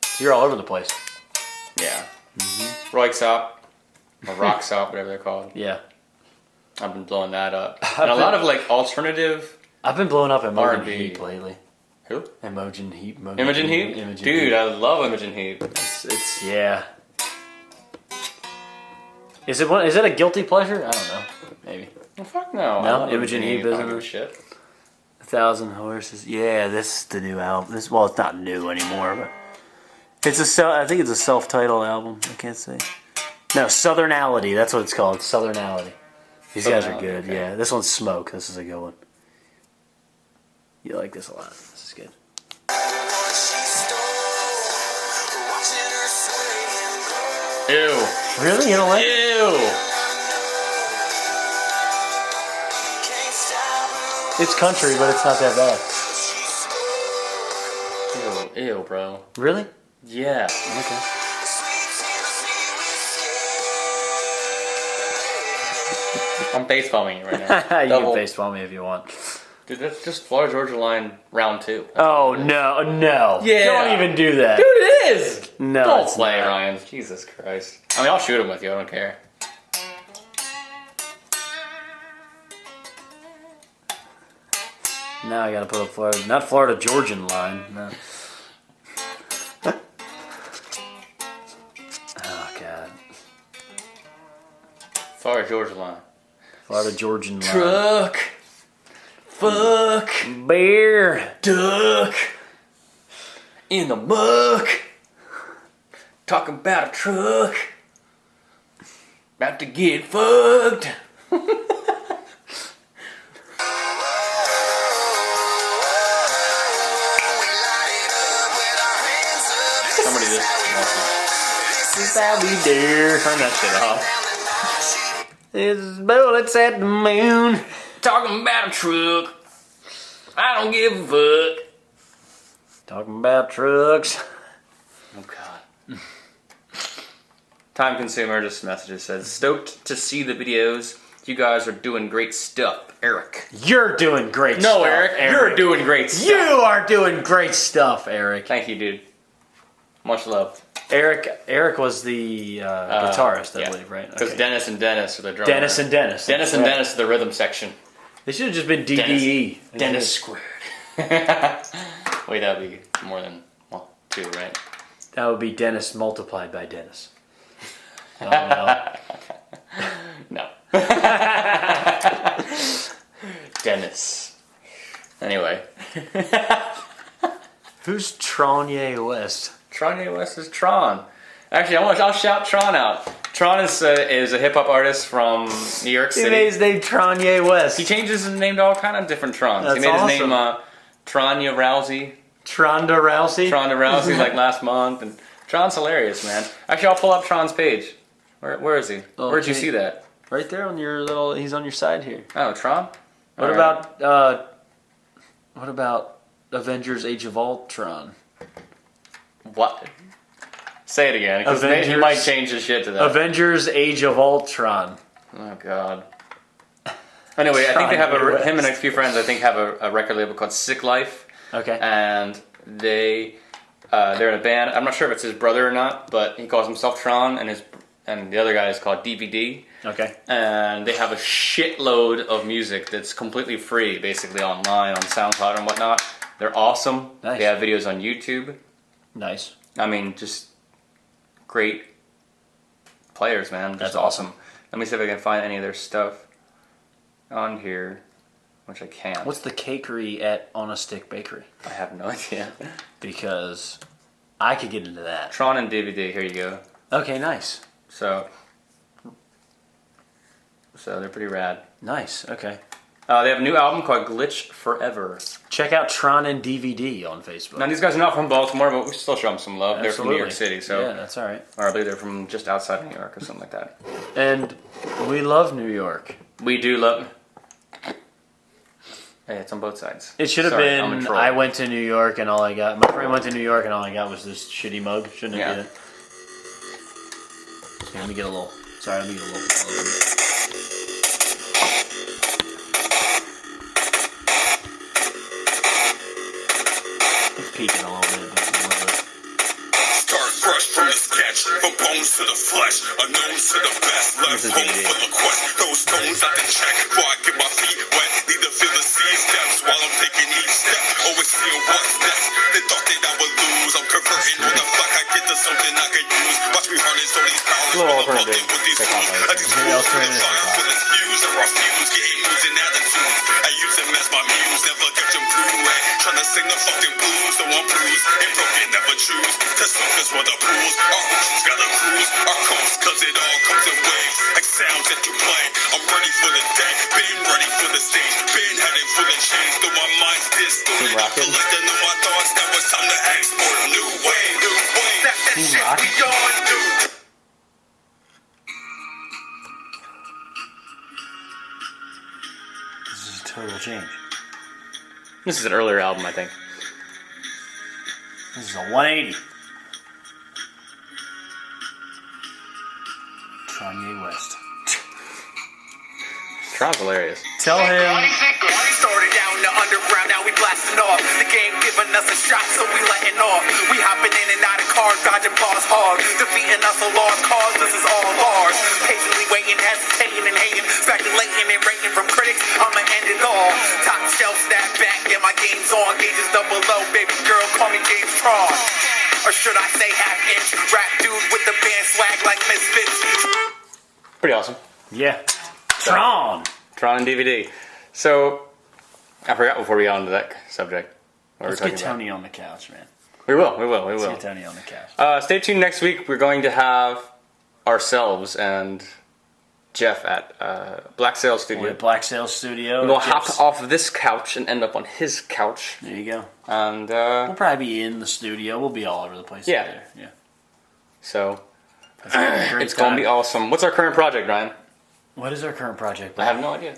So you're all over the place. Yeah. Roixop, or Roxop, whatever they're called. Yeah. I've been blowing that up. And a lot of like alternative. I've been blowing up Imogen R&B. Heap lately. Who? Imogen Heap. Imogen Heap? Dude, I love Imogen Heap. It's yeah. Is it a guilty pleasure? I don't know. Maybe. Well, fuck no. No, I love Imogen Heap I don't isn't give a it? shit. 1,000 Horses. Yeah, this is the new album. It's not new anymore, but I think it's a self-titled album. I can't say. No, Southernality. That's what it's called. Southernality. These guys are good. Okay. Yeah, this one's Smoke. This is a good one. You like this a lot. This is good. Ew. Really? You don't like it? Ew. It's country, but it's not that bad. Ew, bro. Really? Yeah. Okay. I'm facepalming you right now. You Double. can facepalm me if you want. Dude, that's just Florida Georgia Line round 2. Oh, no. Yeah. Don't even do that. Dude, it is! No, Don't it's play, not. Ryan. Jesus Christ. I mean, I'll shoot him with you. I don't care. Now I gotta put a Florida, not Florida Georgian line. No. Oh God. Florida Georgia Line. Florida Georgian line. Truck. Fuck. Beer. Duck. In the muck. Talking about a truck. About to get fucked. Somebody just This is how we do. turn that shit off. It's bullets at the moon. Talking about a truck. I don't give a fuck. Talking about trucks. Oh God. Timeconsumer just messages says, stoked to see the videos. You guys are doing great stuff, Eric. You're doing great No, stuff, Eric, you're doing great stuff. You are doing great stuff, Eric. Thank you, dude. Much love. Eric was the guitarist, I believe, right? Because Okay. Dennis and Dennis are the drummers. Dennis and Dennis. Dennis and Right. Dennis are the rhythm section. They should have just been DDE. Dennis squared. Wait, that would be more than 2, right? That would be Dennis multiplied by Dennis. Oh no. No. Dennis. Anyway. Who's Tronye West? Tronye West is Tron. Actually, I'll shout Tron out. Tron is a hip hop artist from New York He City. made his name Tronye West. He changes his name to all kind of different Trons. That's he made his awesome. name Tronya Rousey. Tronda Rousey. Tronda Rousey like last month, and Tron's hilarious, man. Actually, I'll pull up Tron's page. Where is he? Oh, Where'd you okay. see that? Right there on your little. He's on your side here. Oh, Tron. What All right. about Avengers: Age of Ultron? What? Say it again, because he Avengers- might change his shit to that. Avengers: Age of Ultron. Oh God. Anyway, I think they have Tron him and a few friends. I think have a record label called Sick Life, Okay. and they're in a band. I'm not sure if it's his brother or not, but he calls himself Tron, and the other guy is called DVD. Okay. And they have a shitload of music that's completely free, basically online on SoundCloud and whatnot. They're awesome. Nice. They have videos on YouTube. Nice. I mean, just great players, man. Just That's awesome. Let me see if I can find any of their stuff on here, which I can't. What's the cakery at On a Stick Bakery? I have no idea. Because I could get into that. Tron and DVD, here you go. Okay, nice. So they're pretty rad. Nice. Okay. They have a new album called Glitch Forever. Check out Tron and DVD on Facebook. Now, these guys are not from Baltimore, but we still show them some love. They're from New York City, so... Yeah, that's all right. Or I believe they're from just outside of New York or something like that. And we love New York. We do love... Hey, it's on both sides. It should have been, I went to New York and all I got... My friend went to New York and all I got was this shitty mug. Shouldn't have did it. Here, let me get a little... Sorry, let me get a little... It's peeking a little bit, but a little bit. Start fresh from the sketch, from bones to the flesh, unknown to the best, left home for the quest, those stones at the check, before I get my feet wet, need to feel the sea steps, while I'm taking each step, always feel what's next, they thought that I would lose, I'm converting on the flack, I get to something I can use, watch me harness all these powers, little with alternative. these fools, I just fools for the fire, for this fuse, and refuse, getting moves and attitudes, I use them as my muse, never get them blue, trying to sing the fucking blues, so I'm bruised, and broken, never choose, to suckers for the pools, our oceans gotta cruise, our coast, cause it all comes in waves, like sounds that you play, I'm ready for the day, been ready for the stage, been heading for the change, though my mind's distorted, I'm collecting all my thoughts, now it's time to export a new way, that shit beyond, dude. This is a total change. This is an earlier album, I think. This is a 180. Kanye West. Tron's hilarious. Tell him. Started down the underground, now we blasting off. The game giving us a shot, so we letting off. We hopping in and out of cars, dodging boss hard. Defeating us a lost cause, this is all ours. Patiently waiting, hesitating and hating, speculating and rating from critics. I'ma end it all. Top shelf, snap back, yeah, my game's on. Gauges double low, baby girl, call me James Tron. Or should I say half-inch? Rap dude with the band swag like Misfits. Pretty awesome. Yeah. Tron. Tron and DVD. So, I forgot before we got onto that subject. What Let's were we get talking Tony on the couch, man. about? We will. Let's get Tony on the couch. Stay tuned next week. We're going to have ourselves and Jeff at Black Sail Studio. We're at Black Sail Studio. We'll hop off this couch and end up on his couch. There you go. And, We'll probably be in the studio. We'll be all over the place. Yeah. There. Yeah. So, That's gonna be a great it's going to be time. awesome. What's our current project, Ryan? What is our current project? I have no idea.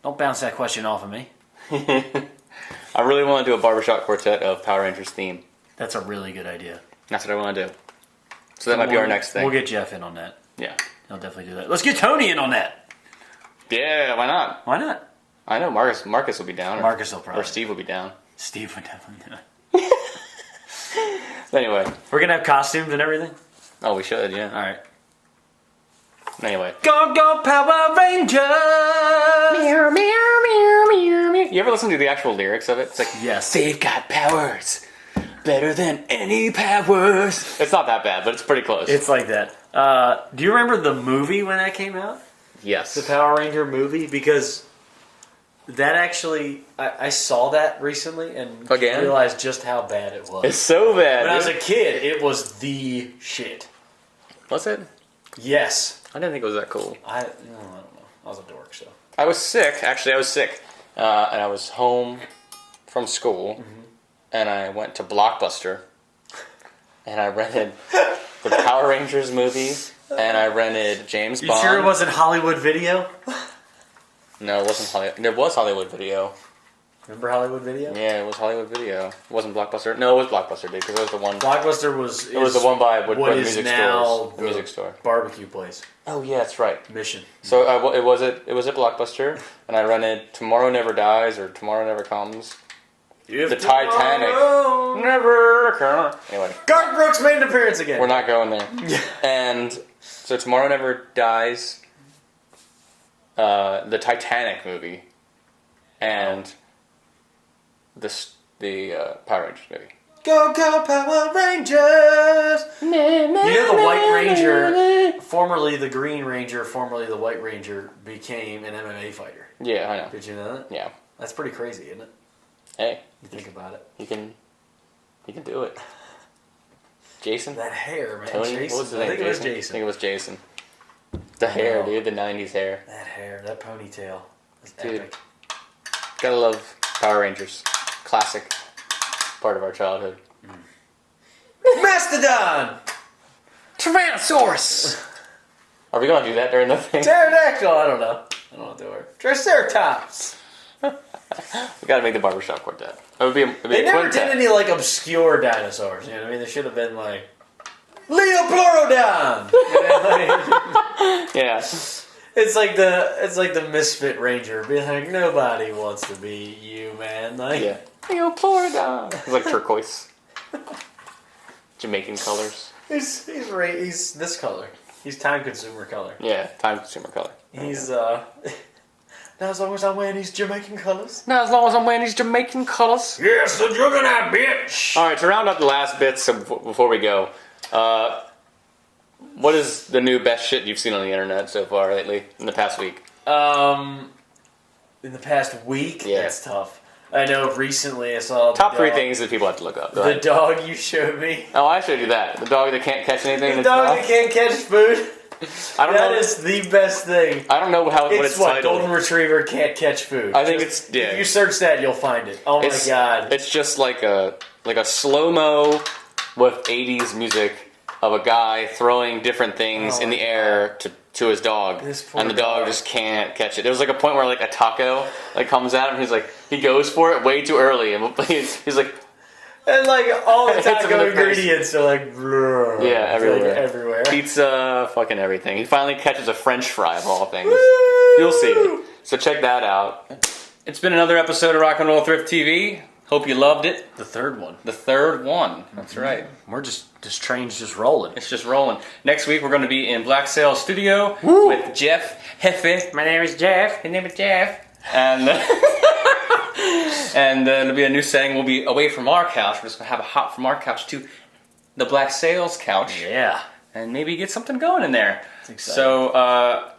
Don't bounce that question off of me. I really want to do a barbershop quartet of Power Rangers theme. That's a really good idea. That's what I want to do. So that might be our next thing. We'll get Jeff in on that. Yeah. He'll definitely do that. Let's get Tony in on that. Yeah, why not? Why not? I know Marcus will be down. Marcus will probably. Or Steve will be down. Steve would definitely do it. Anyway. We're going to have costumes and everything? Oh, we should, yeah. All right. Anyway. Go, go, Power Rangers! Meow, meow, meow, meow, meow. You ever listen to the actual lyrics of it? It's like, yes. They've got powers. Better than any powers. It's not that bad, but it's pretty close. It's like that. Do you remember the movie when that came out? Yes. The Power Ranger movie? Because that actually, I saw that recently and Again? realized just how bad it was. It's so bad. When I was dude. a kid, it was the shit. Was it? Yes. I didn't think it was that cool. I don't know. I was a dork, so. I was sick. Actually, I was sick. And I was home from school. And I went to Blockbuster. And I rented the Power Rangers movie. And I rented James You Bond. sure it wasn't Hollywood Video? No, it wasn't Hollywood. There was Hollywood Video. Remember Hollywood Video? Yeah, it was Hollywood Video. It wasn't Blockbuster. No, it was Blockbuster, dude, because it was the one. Blockbuster was. It was the one by what where the is music now stores. The music store. Barbecue place. Oh yeah, that's right. Mission. So it was at Blockbuster, and I rented Tomorrow Never Dies or Tomorrow Never Comes. If The Titanic never comes. Anyway, Garth Brooks made an appearance again. we're not going there. And so Tomorrow Never Dies, the Titanic movie, and the Power Rangers movie. Go, go, Power Rangers! You know the White Ranger, formerly the Green Ranger, formerly the White Ranger, became an MMA fighter. Yeah, I know. Did you know that? Yeah. That's pretty crazy, isn't it? Hey, You think about it. you can do it. Jason? That hair, man. Tony? Jason. What was his I name? think it was I Jason. think it was Jason. The hair, dude. The 90s hair. That hair, that ponytail. That's Dude. epic. Gotta love Power Rangers. Classic part of our childhood. Mastodon! Tyrannosaurus! Are we gonna do that during the thing? Pterodactyl! I don't know what they were. Triceratops! We gotta make the barbershop quartet. It would be a They never quintet. did any, like, obscure dinosaurs, you know what I mean? They should have been, like, Leopleurodon! You know, like, Yeah. it's like the misfit ranger. Be like, nobody wants to be you, man. Like, Yeah. Leopleurodon. It's like turquoise. Jamaican colors. he's this color. He's Timeconsumer color. Yeah, Timeconsumer color. He's now as long as I'm wearing these Jamaican colors. Now, as long as I'm wearing these Jamaican colors. Yes, the juggernaut, bitch. All right, to round up the last bits before we go, what is the new best shit you've seen on the internet so far lately in the past week? In the past week, Yeah. that's tough. I know recently I saw Top 3 things that people have to look up. Go The ahead. dog you showed me. Oh, I showed you that. The dog that can't catch anything. The in its dog mouth. that can't catch food. I don't That know. is the best thing. I don't know what it's It's what titled. golden retriever can't catch food. I think Just- it's- yeah. If you search that, you'll find it. Oh my god! It's just like a slow mo with 80s music of a guy throwing different things Oh in the my air to his dog, This poor and the dog dog. just can't catch it. There was like a point where like a taco like comes at him. He's like he goes for it way too early, and he's like And like all the Hits him in taco the face. ingredients are like, blur, Yeah, everywhere. like everywhere. pizza, fucking everything. He finally catches a French fry of all things. You'll see it. So check that out. It's been another episode of Rock&Roll Thrift TV. Hope you loved it. The third one. The third one. That's right. We're this train's just rolling. It's just rolling. Next week we're going to be in Black Sail Studio with Jeff Hefe. My name is Jeff. His name is Jeff. And and it'll be a new setting. We'll be away from our couch. We're just going to have a hop from our couch to the Black Sails couch. Yeah. And maybe get something going in there. exciting. So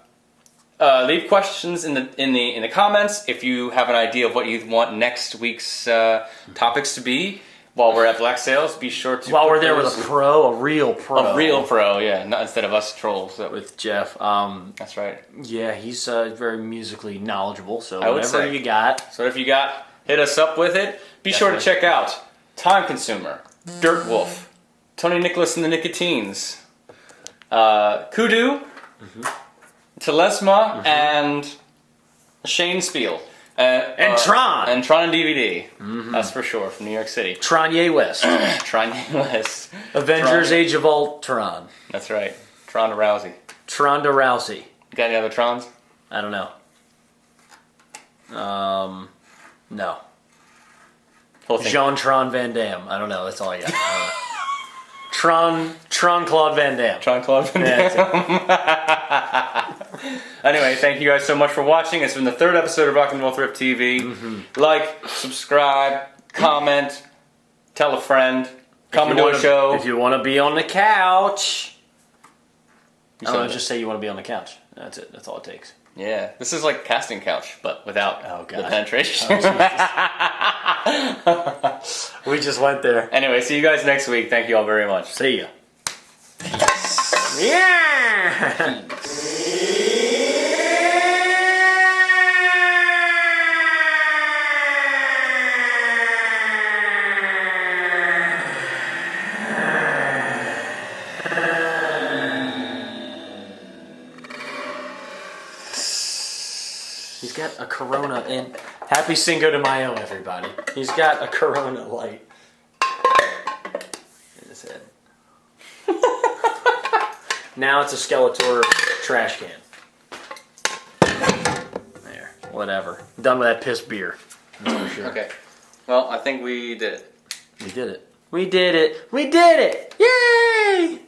leave questions in the comments if you have an idea of what you want next week's topics to be. While we're at Black Sails, be sure to While put we're there with those- a real pro. a real pro, yeah, not instead of us trolls. With Jeff. That's right. Yeah, he's very musically knowledgeable. So I would whatever say. you got. So if you got, hit us up with it. Be sure to Definitely. check out Timeconsumer, DirtWolf, Tony Nickolas and the Nicotines, Kudu, Telesma, and Shane Spiel. And Tron. And Tron and DVD. That's for sure, from New York City. Tronye West. Tron West. Avengers Tron. Age of Ultron. That's right. Tron to Rousey. Tronda Rousey. You got any other Trons? I don't know. No. Whole thing. Jean-Tron Van Damme. I don't know. That's all I got. Tron Claude Van Damme. Tron Club. Yeah, that's it. Anyway, thank you guys so much for watching. It's been the third episode of Rock&Roll Thrift TV. Like, subscribe, comment, tell a friend, come and do a show. If you want to be on the couch. You I said don't know, that. just say you want to be on the couch. That's it. That's all it takes. Yeah, this is like casting couch, but without the God. penetration. We just went there. Anyway, see you guys next week. Thank you all very much. See ya. Yeah. He's got a Corona in. Happy Cinco de Mayo, everybody. He's got a Corona light in his head. Now it's a Skeletor trash can. There. Whatever. Done with that piss beer. That's for sure. Okay. Well, I think we did it. We did it. We did it. We did it. Yay!